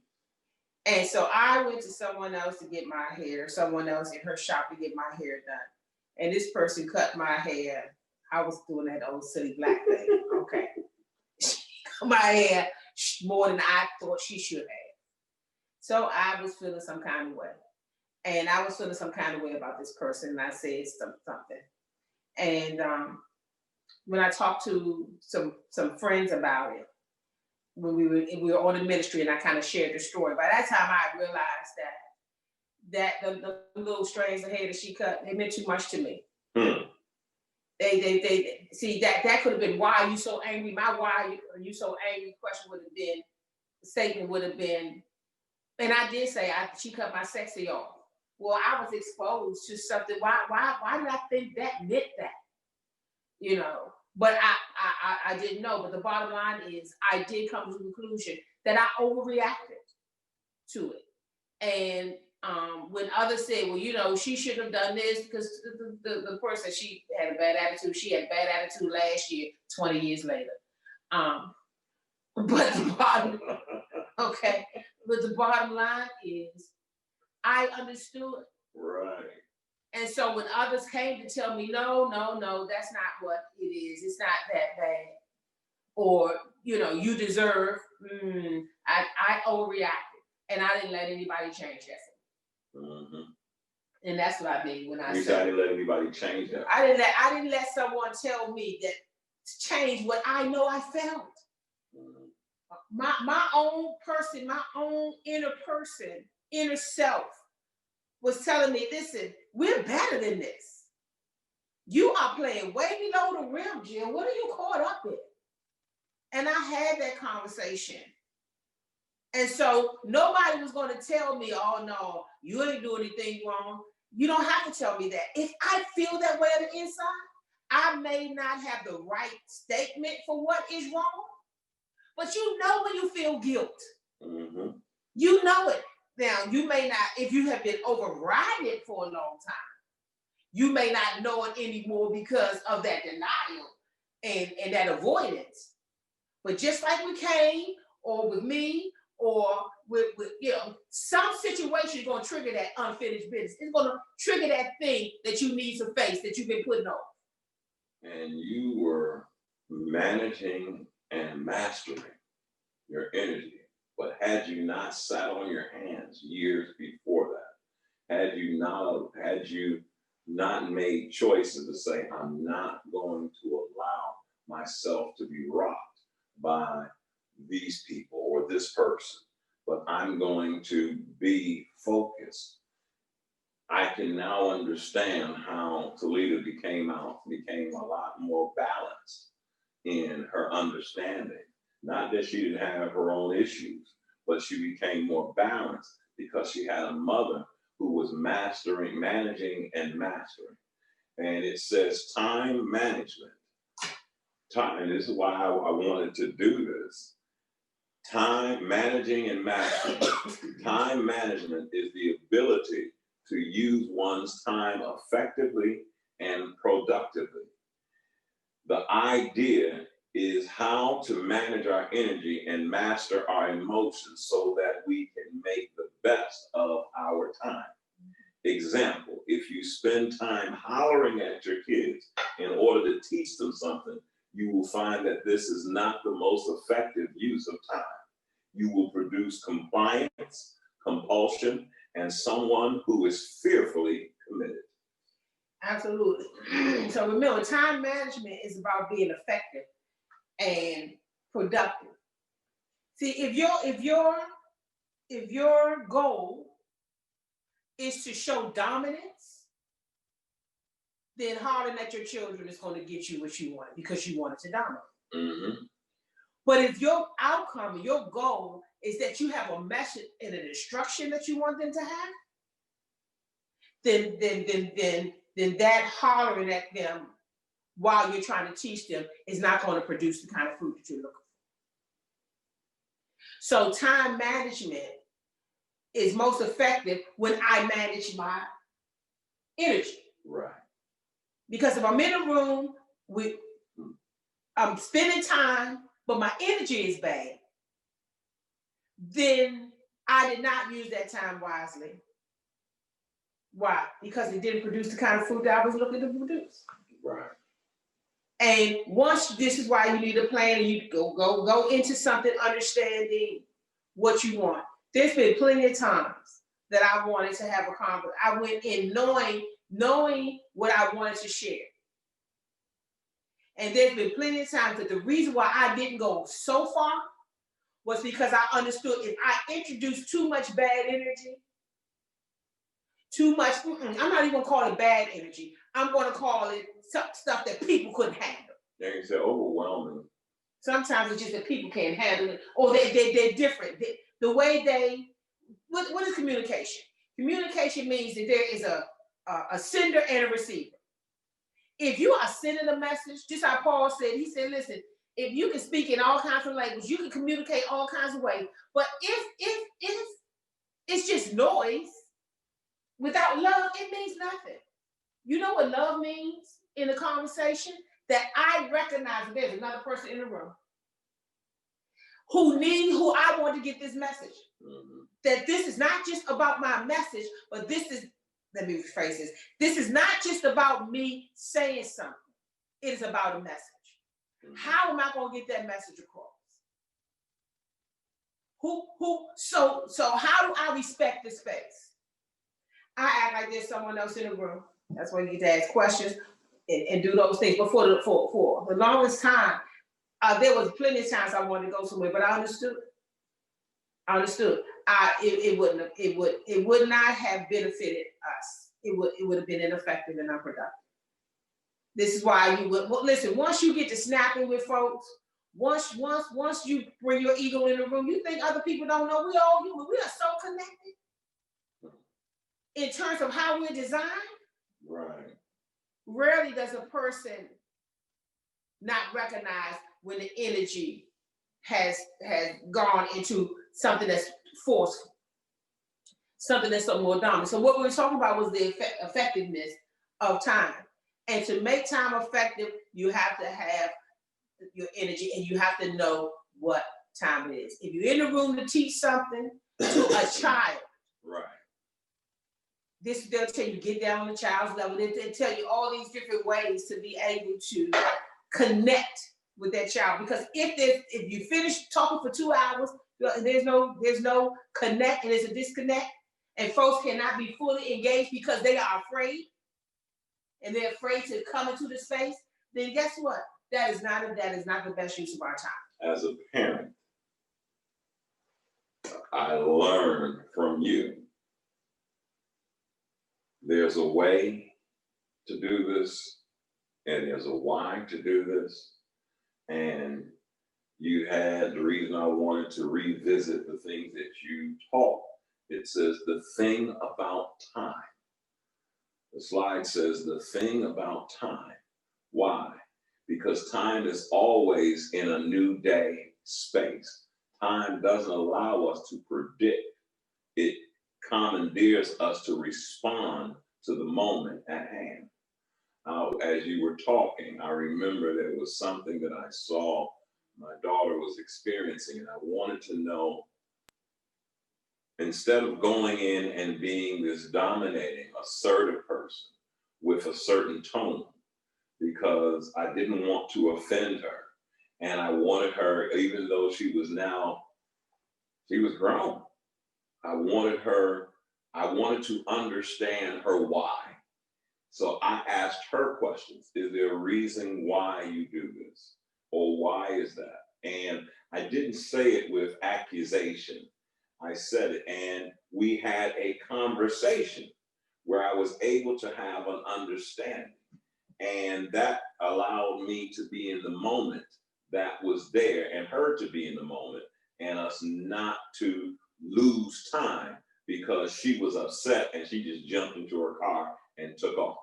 And so I went to someone else to get my hair, someone else in her shop to get my hair done. And this person cut my hair. I was doing that old silly black thing, okay. My hair more than I thought she should have. So I was feeling some kind of way. And I was feeling some kind of way about this person, and I said something. And when I talked to some friends about it, when we were on the ministry, and I kind of shared the story. By that time, I realized that the little strands of hair that she cut, they meant too much to me. They see that could have been, why are you so angry? My why are you so angry question would have been, the statement would have been, and I did say she cut my sexy off. Well, I was exposed to something. Why did I think that meant that? You know, but I didn't know. But the bottom line is, I did come to the conclusion that I overreacted to it. And when others say, well, you know, she shouldn't have done this because the person, she had a bad attitude. She had a bad attitude last year, 20 years later. But the bottom, okay. But the bottom line is, I understood. Right. And so when others came to tell me, no, that's not what it is. It's not that bad. Or, you know, you deserve, I overreacted. And I didn't let anybody change that. And that's what I mean when I said, I didn't let anybody change that. I didn't let someone tell me that to change what I know I felt. My own person, my own inner self was telling me, listen, we're better than this. You are playing way below the rim, Jill. What are you caught up in? And I had that conversation. And so nobody was going to tell me, oh no, you ain't doing anything wrong. You don't have to tell me that. If I feel that way on the inside, I may not have the right statement for what is wrong, but you know when you feel guilt. Mm-hmm. You know it. Now, you may not, if you have been overriding for a long time, you may not know it anymore because of that denial and that avoidance. But just like with Cain or with me or with some situation is going to trigger that unfinished business. It's going to trigger that thing that you need to face that you've been putting off. And you were managing and mastering your energy. But had you not sat on your hands years before that, had you not made choices to say, I'm not going to allow myself to be rocked by these people or this person, but I'm going to be focused. I can now understand how Talita became a lot more balanced in her understanding. Not that she didn't have her own issues, but she became more balanced because she had a mother who was managing and mastering. And it says time management. Time, and this is why I wanted to do this. Time managing and mastering. Time management is the ability to use one's time effectively and productively. The idea is how to manage our energy and master our emotions so that we can make the best of our time. Example, if you spend time hollering at your kids in order to teach them something, you will find that this is not the most effective use of time. You will produce compliance, compulsion, and someone who is fearfully committed. Absolutely. So remember, time management is about being effective and productive. See, if your goal is to show dominance, then hollering at your children is going to get you what you want because you wanted to dominate. Mm-hmm. But if your outcome, your goal is that you have a message and an instruction that you want them to have, then that hollering at them while you're trying to teach them is not going to produce the kind of fruit that you're looking for. So time management is most effective when I manage my energy. Right. Because if I'm in a room I'm spending time, but my energy is bad, then I did not use that time wisely. Why? Because it didn't produce the kind of fruit that I was looking to produce. Right. And once, this is why you need a plan, and you go into something understanding what you want. There's been plenty of times that I wanted to have a conversation. I went in knowing what I wanted to share. And there's been plenty of times that the reason why I didn't go so far was because I understood if I introduced too much bad energy, I'm not even gonna call it bad energy. I'm gonna call it stuff that people couldn't handle. Yeah, you say overwhelming. Sometimes it's just that people can't handle it, or they're different. The way what is communication? Communication means that there is a sender and a receiver. If you are sending a message, just like Paul said, he said, listen, if you can speak in all kinds of language, you can communicate all kinds of ways. But if it's just noise, without love, it means nothing. You know what love means in a conversation? That I recognize there's another person in the room who I want to get this message. Mm-hmm. That this is not just about my message, but let me rephrase this. This is not just about me saying something. It is about a message. Mm-hmm. How am I going to get that message across? So how do I respect the space? I act like there's someone else in the room. That's why you get to ask questions and do those things. But for the longest time, there was plenty of times I wanted to go somewhere, but I understood. It would not have benefited us. It would have been ineffective and unproductive. This is why listen. Once you get to snapping with folks, once you bring your ego in the room, you think other people don't know. We all human. We are so connected in terms of how we're designed. Right. Rarely does a person not recognize when the energy has gone into something that's forceful, something that's something more dominant. So what we were talking about was the effectiveness of time. And to make time effective, you have to have your energy and you have to know what time it is. If you're in the room to teach something to a child, Right. they'll tell you get down on the child's level. They'll tell you all these different ways to be able to connect with that child. Because if you finish talking for 2 hours, there's no connect and there's a disconnect, and folks cannot be fully engaged because they are afraid and they're afraid to come into the space, then guess what? That is not the best use of our time. As a parent, I learned from you. There's a way to do this, and there's a why to do this. And you had the reason I wanted to revisit the things that you taught. It says the thing about time. The slide says the thing about time. Why? Because time is always in a new day space. Time doesn't allow us to predict. It commandeers us to respond to the moment at hand. As you were talking, I remember there was something that I saw my daughter was experiencing, and I wanted to know, instead of going in and being this dominating, assertive person with a certain tone, because I didn't want to offend her. And I wanted her, even though she was grown, I wanted to understand her why. So I asked her questions. Is there a reason why you do this? Or why is that? And I didn't say it with accusation. I said it, and we had a conversation where I was able to have an understanding. And that allowed me to be in the moment that was there, and her to be in the moment, and us not to lose time because she was upset and she just jumped into her car and took off.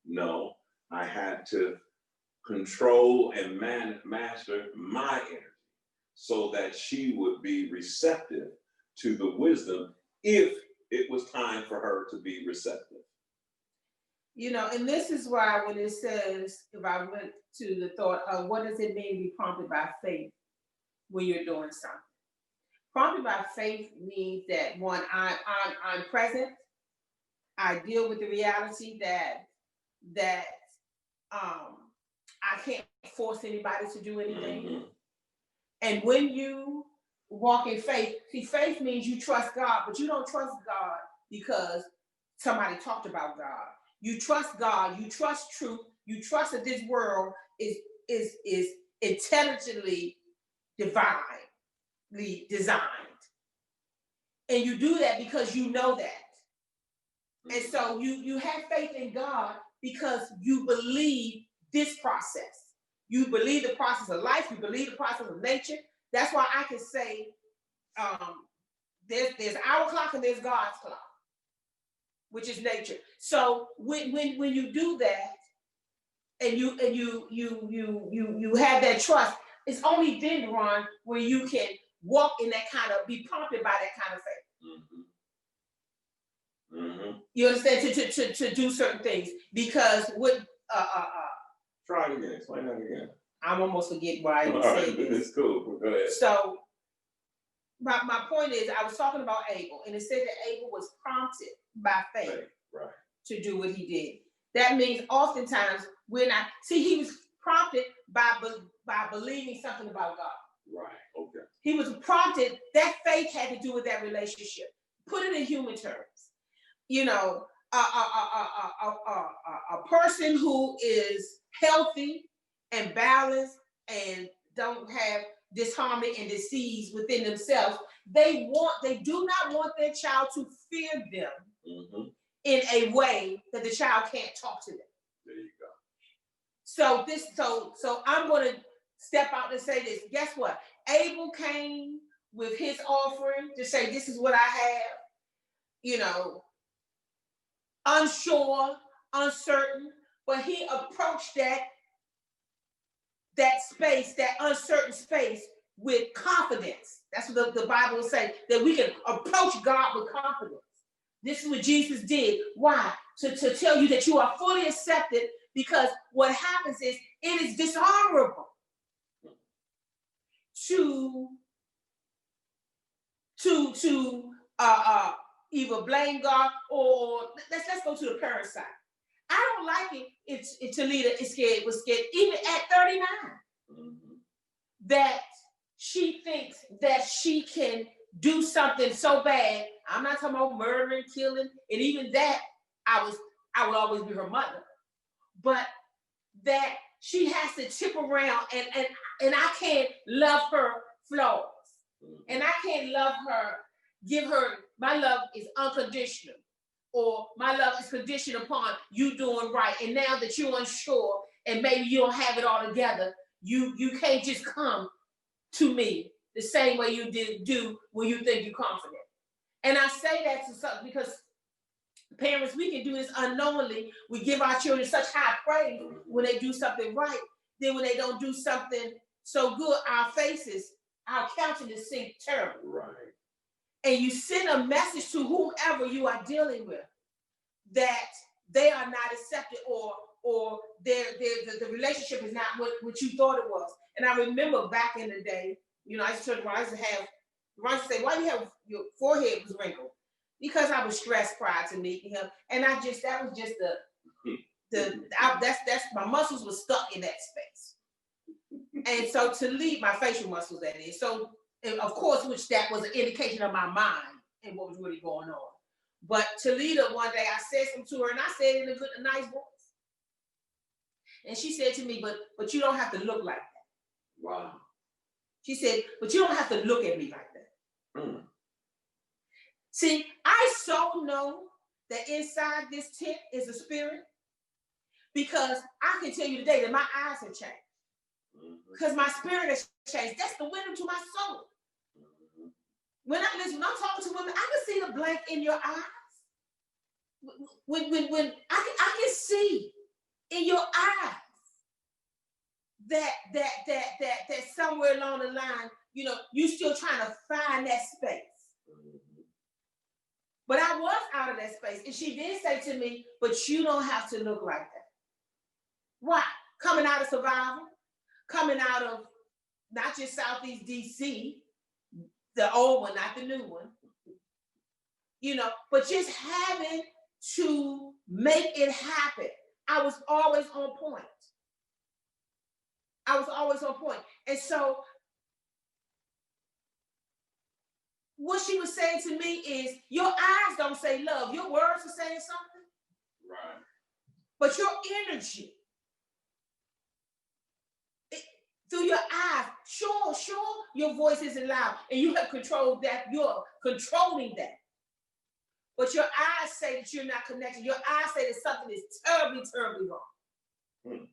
No, I had to control and master my energy so that she would be receptive to the wisdom if it was time for her to be receptive. You know, and this is why when it says, if I went to the thought of what does it mean to be prompted by faith when you're doing something? Prompted by faith means that one, I'm present. I deal with the reality that I can't force anybody to do anything. Mm-hmm. And when you walk in faith, see, faith means you trust God, but you don't trust God because somebody talked about God. You trust God, you trust truth, you trust that this world is intelligently divinely designed. And you do that because you know that. And so you have faith in God because you believe this process. You believe the process of life, you believe the process of nature. That's why I can say there's our clock and there's God's clock, which is nature. So when you do that and you have that trust, it's only then, Deron, where you can walk in that kind of, be prompted by that kind of faith. Mm-hmm. Mm-hmm. You understand? To do certain things. Because what try it again, explain that again. I'm almost forgetting why I said this. It's cool. Go ahead. So my point is, I was talking about Abel, and it said that Abel was prompted by faith right. to do what he did. That means oftentimes we're not. See, he was prompted by believing something about God. Right. Okay. He was prompted. That faith had to do with that relationship. Put it in human terms. You know, a person who is healthy and balanced and don't have disharmony and disease within themselves, they do not want their child to fear them. Mm-hmm. In a way that the child can't talk to them. There you go. So I'm going to step out and say this. Guess what? Abel came with his offering to say, this is what I have. You know, unsure, uncertain, but he approached that that space, that uncertain space with confidence. That's what the Bible will say, that we can approach God with confidence. This is what Jesus did. Why? To tell you that you are fully accepted, because what happens is it is dishonorable to either blame God or let's go to the parent side. I don't like it if Talita was scared, even at 39, that she thinks that she can do something so bad. I'm not talking about murdering, killing, and even that I would always be her mother. But that she has to tip around and I can't love her flaws. And I can't love her, give her, my love is unconditional. Or my love is conditioned upon you doing right. And now that you're unsure and maybe you don't have it all together, you can't just come to me the same way you do when you think you're confident. And I say that to some because parents, we can do this unknowingly. We give our children such high praise when they do something right. Then when they don't do something so good, our faces, our countenance seem terrible. Right. And you send a message to whomever you are dealing with that they are not accepted or the relationship is not what you thought it was. And I remember back in the day, I used to say, why do you have your forehead was wrinkled? Because I was stressed prior to meeting him. And that was just that's my muscles were stuck in that space. And so to leave my facial muscles, that is. So, of course, which that was an indication of my mind and what was really going on. But Talita, one day I said something to her and I said it in a nice voice. And she said to me, but you don't have to look like that. Wow. She said, but you don't have to look at me like that. See, I so know that inside this tent is a spirit because I can tell you today that my eyes have changed. Because my spirit has changed. That's the window to my soul. When I'm talking to women, I can see the blank in your eyes. When I can see in your eyes that somewhere along the line, you still trying to find that space. But I was out of that space. And she did say to me, but you don't have to look like that. Why? Coming out of survival, coming out of not just Southeast DC, the old one, not the new one, but just having to make it happen. I was always on point. And so what she was saying to me is, your eyes don't say love. Your words are saying something. Right. But your energy, through your eyes, sure, your voice isn't loud. And you have controlled that. You're controlling that. But your eyes say that you're not connected. Your eyes say that something is terribly, terribly wrong.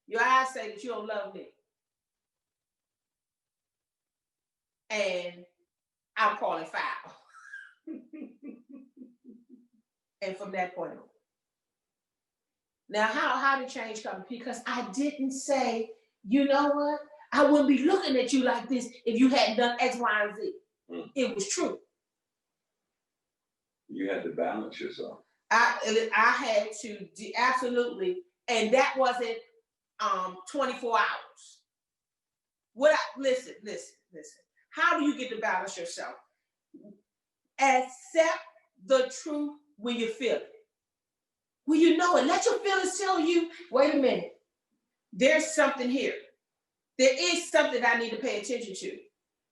Your eyes say that you don't love me. And I'm calling foul. And from that point on. Now, how did change come? Because I didn't say, you know what? I wouldn't be looking at you like this if you hadn't done X, Y, and Z. It was true. You had to balance yourself. I had to absolutely, and that wasn't 24 hours. Listen. How do you get to balance yourself? Accept the truth when you feel it. When you know it, let your feelings tell you, wait a minute, there's something here. There is something I need to pay attention to.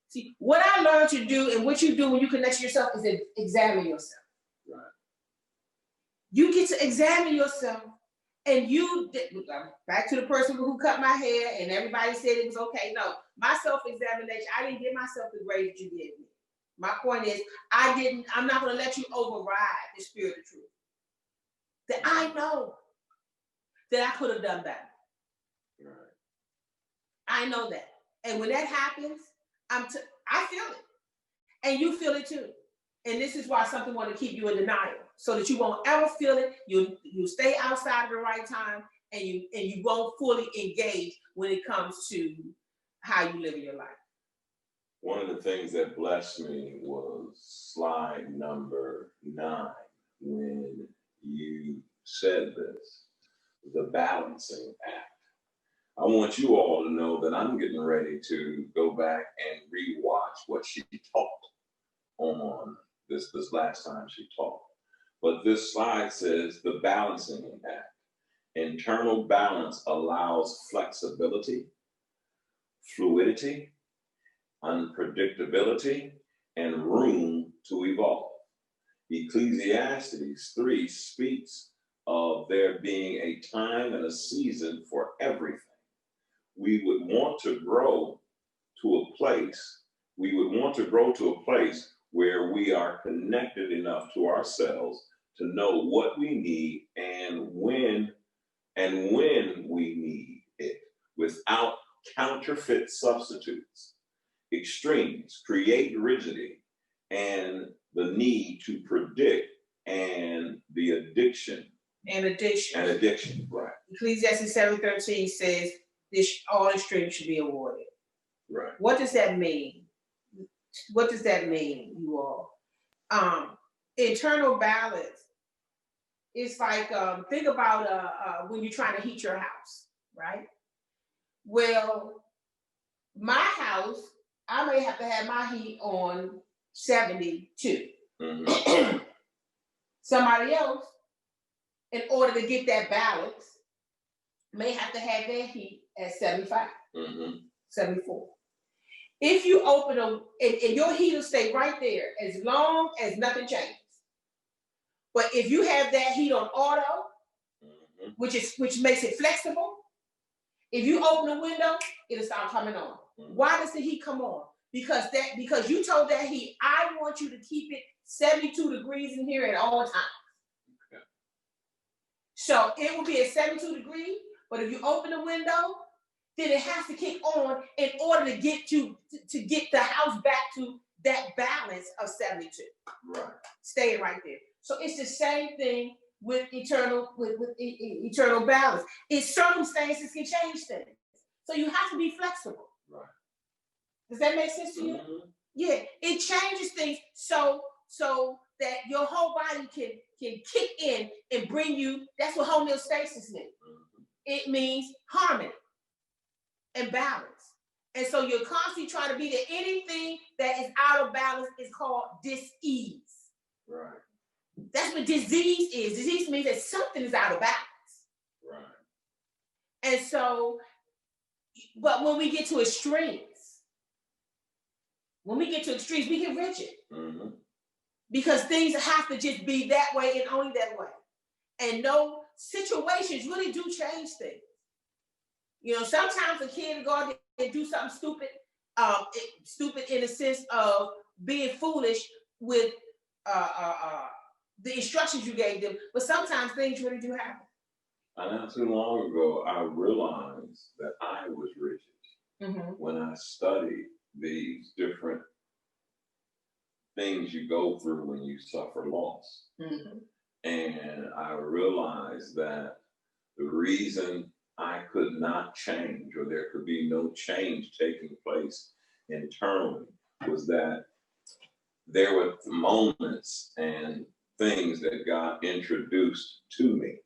See, what I learned to do and what you do when you connect to yourself is to examine yourself. Right. You get to examine yourself, and back to the person who cut my hair and everybody said it was okay. No, my self-examination, I didn't give myself the grade that you gave me. My point is, I'm not going to let you override the spirit of truth. That I know that I could have done better. Right. I know that. And when that happens, I feel it. And you feel it too. And this is why something want to keep you in denial, so that you won't ever feel it. You stay outside at the right time, and you won't fully engage when it comes to how you live your life. One of the things that blessed me was slide number 9, when you said this, the balancing act. I want you all to know that I'm getting ready to go back and rewatch what she taught on this last time she taught. But this slide says the balancing act. Internal balance allows flexibility, fluidity, unpredictability, and room to evolve. Ecclesiastes 3 speaks of there being a time and a season for everything. We would want to grow to a place, where we are connected enough to ourselves to know what we need and when we need it, without counterfeit substitutes. Extremes create rigidity and the need to predict and the addiction. And addiction, right. Ecclesiastes 7:13 says all extremes should be avoided. Right. What does that mean? What does that mean, you all? Internal balance. It's like, think about when you're trying to heat your house, right? Well, my house, I may have to have my heat on 72. Mm-hmm. Somebody else, in order to get that balance, may have to have their heat at 75, 74. If you open them, and your heat will stay right there as long as nothing changes. But if you have that heat on auto, which makes it flexible, if you open the window, it'll start coming on. Why does the heat come on? Because you told that heat, I want you to keep it 72 degrees in here at all times. Okay. So it will be at 72 degrees, but if you open the window, then it has to kick on in order to get the house back to that balance of 72. Right. Staying right there. So it's the same thing with eternal balance. Its circumstances can change things. So you have to be flexible. Right. Does that make sense to you? Yeah, it changes things so that your whole body can kick in and bring you. That's what homeostasis means. It means harmony and balance. And so you're constantly trying to be there. Anything that is out of balance is called dis-ease. Right. That's what disease is. Disease means that something is out of balance. Right. And so, but when we get to extremes, we get rigid. Mm-hmm. Because things have to just be that way and only that way. And no, situations really do change things. You know, sometimes a kid will go out and do something stupid, stupid in the sense of being foolish with the instructions you gave them, but sometimes things really do happen. And not too long ago, I realized that I was rigid when I studied these different things you go through when you suffer loss. And I realized that the reason I could not change, or there could be no change taking place internally, was that there were moments and things that God introduced to me.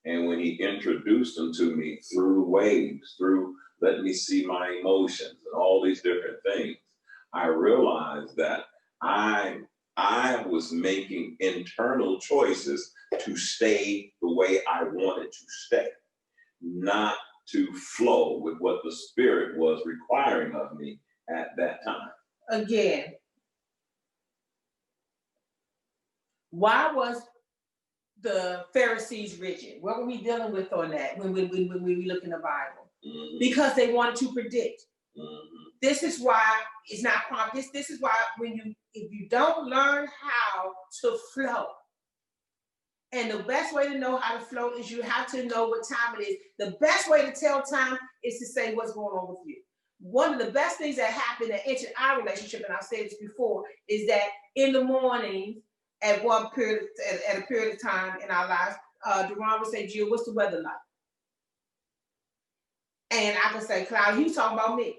And when he introduced them to me through waves, through let me see my emotions and all these different things, I realized that I was making internal choices to stay the way I wanted to stay, not to flow with what the Spirit was requiring of me at that time. Again, why was the Pharisees rigid? What were we dealing with on that when we look in the Bible? Because they wanted to predict. This is why it's not proper. This is why if you don't learn how to flow, and the best way to know how to flow is you have to know what time it is. The best way to tell time is to say what's going on with you. One of the best things that happened that entered our relationship, and I've said this before, is that in the morning, at a period of time in our lives, Deron would say, Jill, what's the weather like? And I can say, Cloud, you talking about me.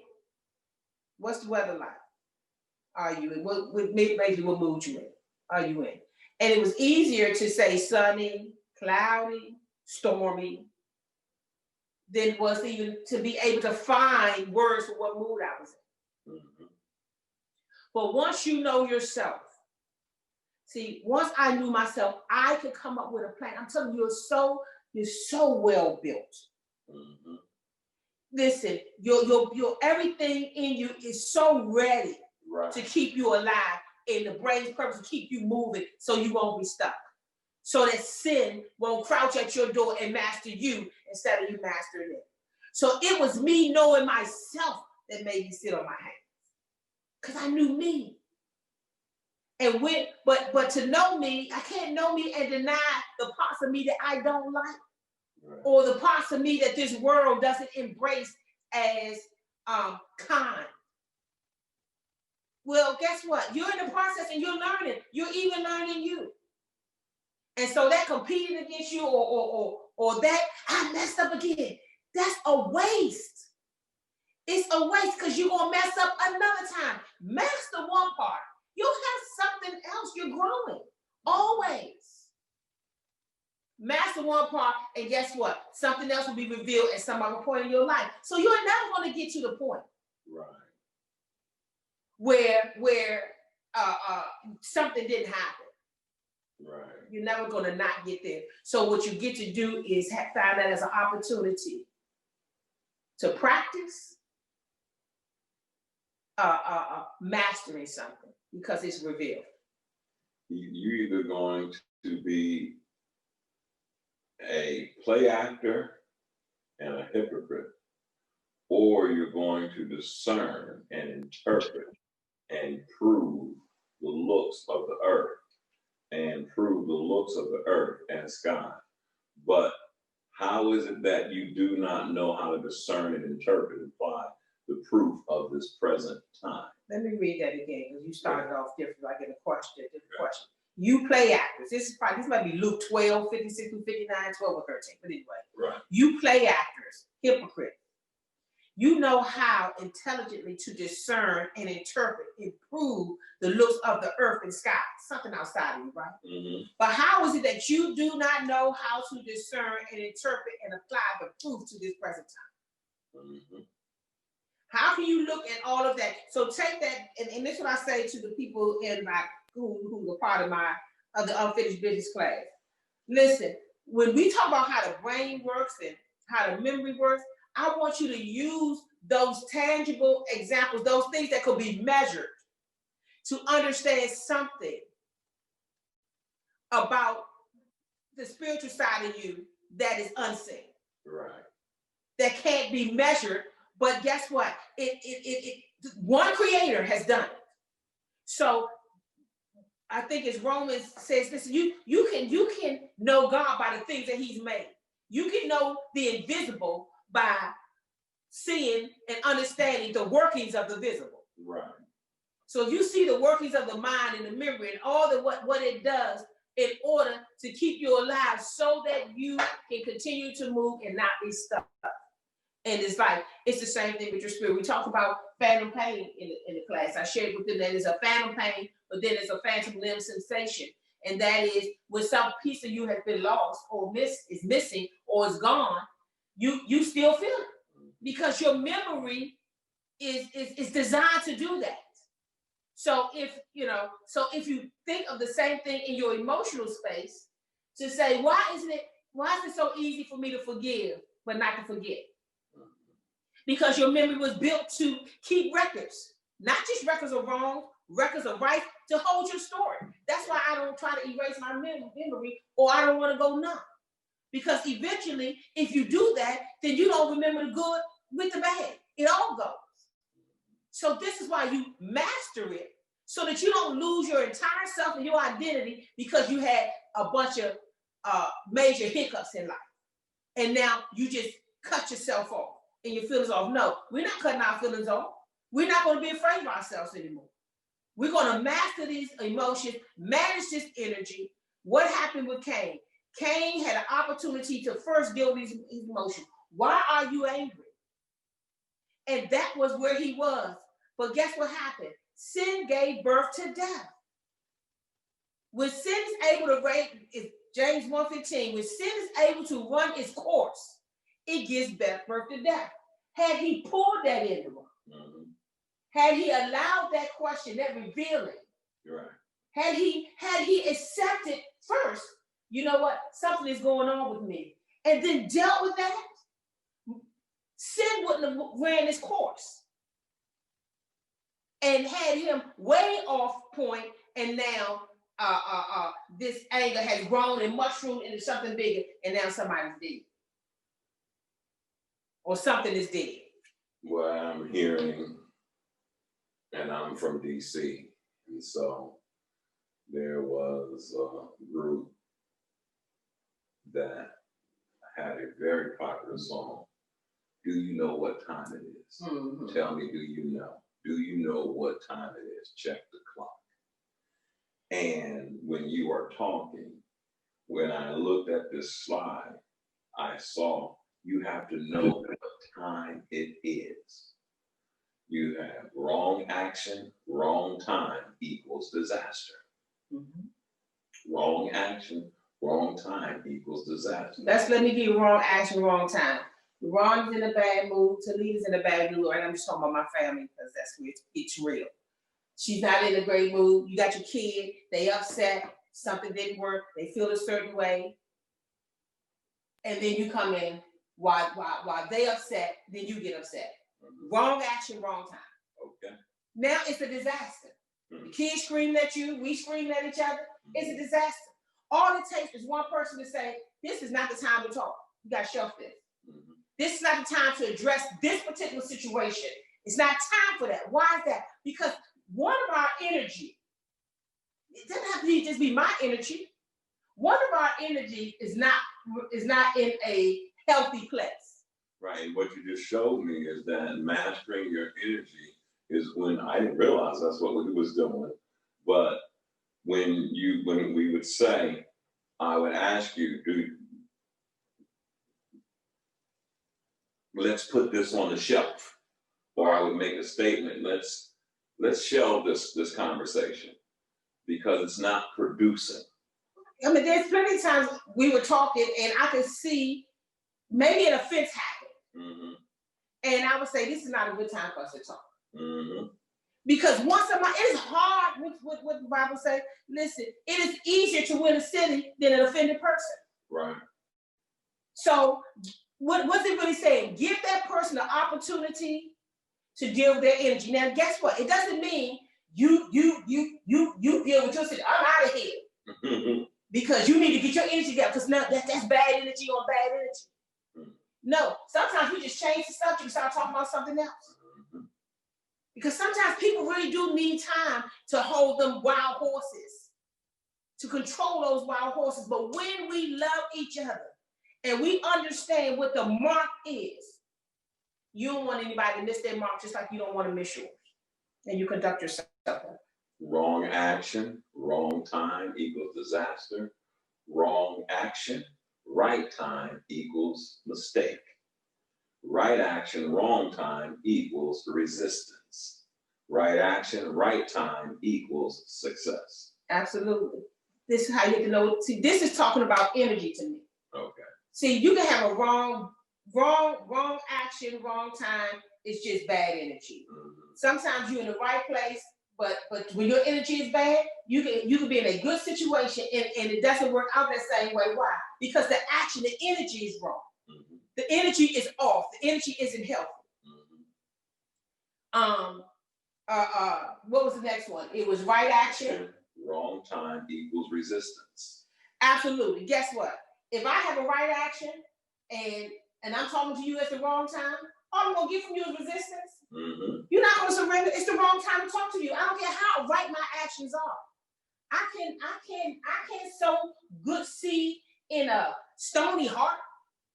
What's the weather like? Are you in? What maybe what mood you in? Are you in? And it was easier to say sunny, cloudy, stormy, than it was even to be able to find words for what mood I was in. Mm-hmm. But once you know yourself, see, once I knew myself, I could come up with a plan. I'm telling you, you're so well built. Mm-hmm. Listen, your everything in you is so ready to keep you alive, and the brain's purpose to keep you moving so you won't be stuck. So that sin won't crouch at your door and master you instead of you mastering it. So it was me knowing myself that made me sit on my hands. Because I knew me. And but to know me, I can't know me and deny the parts of me that I don't like. Right. Or the parts of me that this world doesn't embrace as kind. Well, guess what? You're in the process and you're learning. You're even learning you. And so that competing against you or that I messed up again, that's a waste. It's a waste because you're going to mess up another time. Master one part. You'll have something else. You're growing. Always. Master one part, and guess what? Something else will be revealed at some other point in your life. So you're never going to get to the point. Right. Where something didn't happen. Right. You're never going to not get there. So what you get to do is find that as an opportunity to practice mastering something because it's revealed. You're either going to be a play actor and a hypocrite, or you're going to discern and interpret and prove the looks of the earth and prove the looks of the earth and sky. But how is it that you do not know how to discern and interpret and apply the proof of this present time? Let me read that again because you started off different. I get a question, different question. You play actors. This might be Luke 12, 56 through 59, 12 or 13. But anyway, right. You play actors, hypocrite. You know how intelligently to discern and interpret, improve the looks of the earth and sky. Something outside of you, right? Mm-hmm. But how is it that you do not know how to discern and interpret and apply the proof to this present time? Mm-hmm. How can you look at all of that? So take that, and this is what I say to the people in my who are part of the unfinished business class. Listen, when we talk about how the brain works and how the memory works, I want you to use those tangible examples, those things that could be measured to understand something about the spiritual side of you that is unseen. Right. That can't be measured, but guess what? It one creator has done it. So I think as Romans says this, you can know God by the things that he's made. You can know the invisible by seeing and understanding the workings of the visible. Right. So if you see the workings of the mind and the memory and all the what it does in order to keep you alive so that you can continue to move and not be stuck. And it's like, it's the same thing with your spirit. We talk about phantom pain in the class. I shared with them that it's a phantom pain, but then it's a phantom limb sensation. And that is when some piece of you has been lost or is missing or is gone, you still feel it. Because your memory is designed to do that. So if you think of the same thing in your emotional space, to say, why is it so easy for me to forgive, but not to forget? Because your memory was built to keep records, not just records of wrong, records of right, to hold your story. That's why I don't try to erase my memory, or I don't want to go numb. Because eventually, if you do that, then you don't remember the good with the bad. It all goes. So this is why you master it, so that you don't lose your entire self and your identity because you had a bunch of major hiccups in life. And now you just cut yourself off and your feelings off. No, we're not cutting our feelings off. We're not going to be afraid of ourselves anymore. We're going to master these emotions, manage this energy. What happened with Cain? Cain had an opportunity to first deal with these emotions. Why are you angry? And that was where he was. But guess what happened? Sin gave birth to death. When sin is able to reign, James 1:15, when sin is able to run its course, it gives birth to death. Had he pulled that into him, had he allowed that question, that revealing, You're right. had he accepted first, you know what, something is going on with me, and then dealt with that, sin wouldn't have ran its course and had him way off point, and now this anger has grown and mushroomed into something bigger, and now somebody's dead. Or something is dead. What I'm hearing, and I'm from DC, and so there was a group that had a very popular song. Do you know what time it is? Mm-hmm. Tell me, do you know? Do you know what time it is? Check the clock. And when you are talking, when I looked at this slide, I saw you have to know what time it is. You have wrong action, wrong time equals disaster. Mm-hmm. Wrong action, wrong time equals disaster. Let me give wrong action, wrong time. Ron is in a bad mood, Talia's in a bad mood, and I'm just talking about my family because that's where it's real. She's not in a great mood. You got your kid, they upset, something didn't work, they feel a certain way. And then you come in while they upset, then you get upset. Mm-hmm. Wrong action, wrong time. Okay. Now it's a disaster. Mm-hmm. The kids screaming at you, we screaming at each other. Mm-hmm. It's a disaster. All it takes is one person to say, this is not the time to talk. You got to shelf this. Mm-hmm. This is not the time to address this particular situation. It's not time for that. Why is that? Because one of our energy, it doesn't have to just be my energy. One of our energy is not in a healthy place. Right. What you just showed me is that mastering your energy is when I didn't realize that's what we was doing. But when we would say, I would ask you, let's put this on the shelf, or I would make a statement, let's shelve this conversation because it's not producing. I mean, there's plenty of times we were talking and I could see maybe an offense happen. Mm-hmm. And I would say, this is not a good time for us to talk. Mm-hmm. Because it is hard, what the Bible says, listen, it is easier to win a city than an offended person. Right. So what's it really saying? Give that person the opportunity to deal with their energy. Now, guess what? It doesn't mean you deal with your city. I'm out of here. Mm-hmm. Because you need to get your energy together. Because now that's bad energy on bad energy. Mm-hmm. No, sometimes we just change the subject and start talking about something else. Mm-hmm. Because sometimes people really do need time to hold them wild horses, to control those wild horses. But when we love each other and we understand what the mark is, you don't want anybody to miss their mark, just like you don't want to miss yours. And you conduct yourself. Wrong action, wrong time equals disaster. Wrong action, right time equals mistake. Right action, wrong time equals resistance. Right action, right time equals success. Absolutely. This is how you get to know. See, this is talking about energy to me. Okay. See, you can have a wrong action, wrong time. It's just bad energy. Mm-hmm. Sometimes you're in the right place, but when your energy is bad, you can be in a good situation and it doesn't work out that same way. Why? Because the action, the energy is wrong. Mm-hmm. The energy is off. The energy isn't healthy. Mm-hmm. What was the next one? It was right action. Wrong time equals resistance. Absolutely. Guess what? If I have a right action and I'm talking to you at the wrong time, all I'm gonna get from you is resistance. Mm-hmm. You're not gonna surrender. It's the wrong time to talk to you. I don't care how right my actions are. I can sow good seed in a stony heart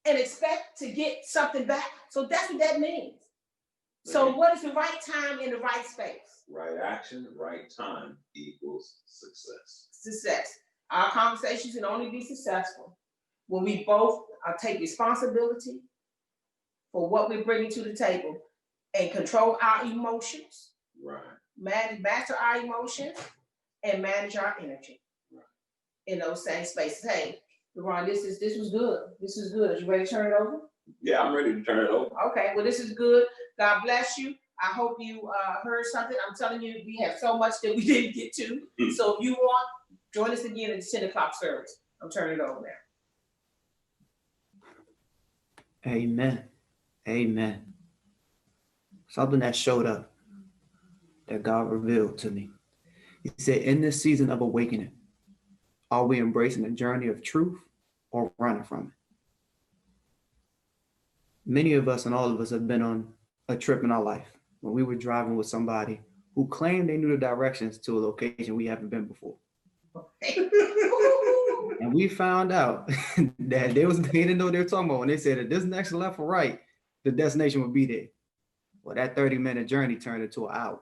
and expect to get something back. So that's what that means. So what is the right time in the right space? Right action, right time equals success. Success. Our conversations can only be successful when we both take responsibility for what we're bringing to the table and control our emotions, Right. master our emotions, and manage our energy. Right. In those same spaces. Hey, Deron, this was good. This is good. You ready to turn it over? Yeah, I'm ready to turn it over. Okay, well, this is good. God bless you. I hope you heard something. I'm telling you, we have so much that we didn't get to. So if you want, join us again at the 10 o'clock service. I'm turning it over now. Amen. Amen. Something that showed up that God revealed to me. He said, in this season of awakening, are we embracing the journey of truth or running from it? Many of us and all of us have been on a trip in our life when we were driving with somebody who claimed they knew the directions to a location we haven't been before. And we found out that they didn't know what they were talking about when they said that this next left or right, the destination would be there. Well, that 30-minute journey turned into an hour.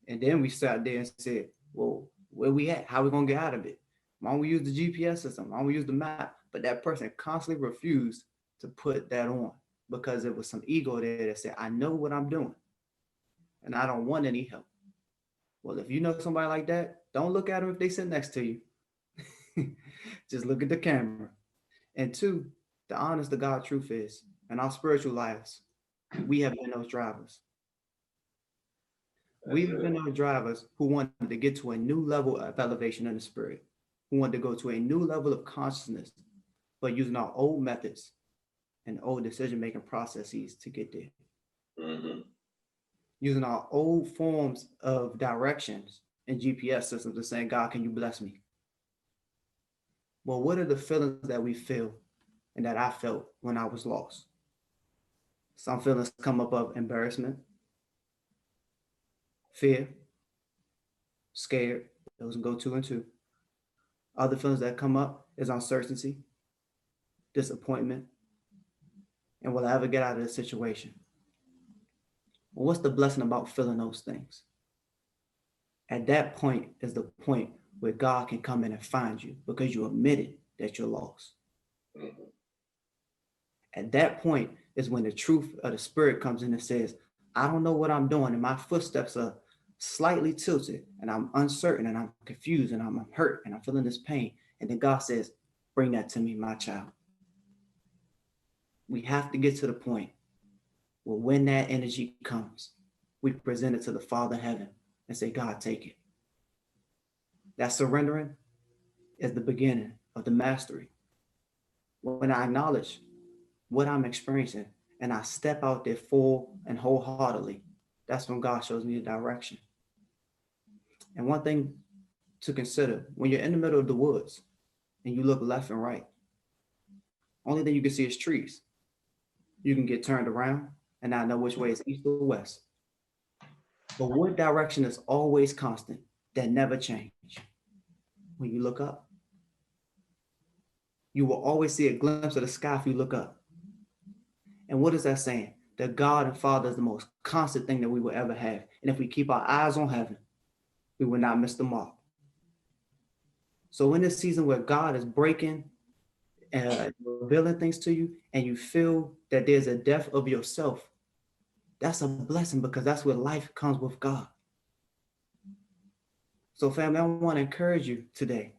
And then we sat there and said, well, where we at? How we gonna get out of it? Why don't we use the GPS system? Why don't we use the map? But that person constantly refused to put that on because there was some ego there that said, I know what I'm doing and I don't want any help. Well, if you know somebody like that, don't look at them if they sit next to you. Just look at the camera. And two, the honest to God truth is, in our spiritual lives, we have been those drivers. We've been those drivers who wanted to get to a new level of elevation in the spirit, who wanted to go to a new level of consciousness, but using our old methods and old decision-making processes to get there. Mm-hmm. Using our old forms of directions and GPS systems and saying, God, can you bless me? Well, what are the feelings that we feel and that I felt when I was lost? Some feelings come up of embarrassment, fear, scared. Those go 2 and 2. Other feelings that come up is uncertainty, disappointment, and will I ever get out of this situation? Well, what's the blessing about feeling those things? At that point is the point where God can come in and find you because you admitted that you're lost. Mm-hmm. At that point is when the truth of the spirit comes in and says, I don't know what I'm doing and my footsteps are slightly tilted and I'm uncertain and I'm confused and I'm hurt and I'm feeling this pain. And then God says, bring that to me, my child. We have to get to the point where when that energy comes, we present it to the Father in heaven and say, God, take it. That surrendering is the beginning of the mastery. When I acknowledge what I'm experiencing and I step out there full and wholeheartedly, that's when God shows me the direction. And one thing to consider, when you're in the middle of the woods and you look left and right, only thing you can see is trees. You can get turned around and not know which way is east or west. But what direction is always constant, that never change? When you look up. You will always see a glimpse of the sky if you look up. And what is that saying? That God and Father is the most constant thing that we will ever have. And if we keep our eyes on heaven, we will not miss the mark. So in this season where God is breaking and revealing things to you, and you feel that there's a death of yourself, that's a blessing because that's where life comes with God. So family, I want to encourage you today.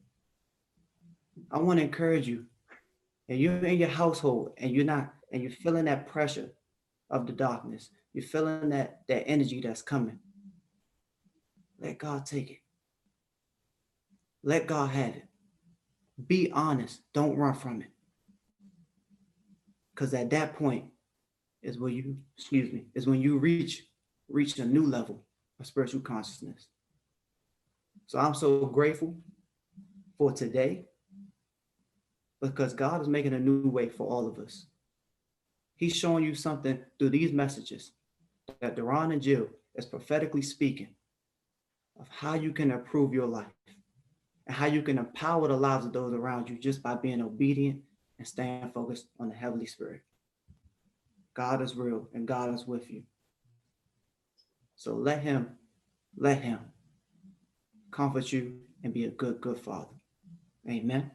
I want to encourage you, and you're in your household and you're feeling that pressure of the darkness. You're feeling that energy that's coming. Let God take it. Let God have it. Be honest. Don't run from it. Because at that point is when you reach a new level of spiritual consciousness. So I'm so grateful for today because God is making a new way for all of us. He's showing you something through these messages that Deron and Jill is prophetically speaking of how you can improve your life and how you can empower the lives of those around you just by being obedient and staying focused on the heavenly spirit. God is real and God is with you. So let him comfort you and be a good father. Amen.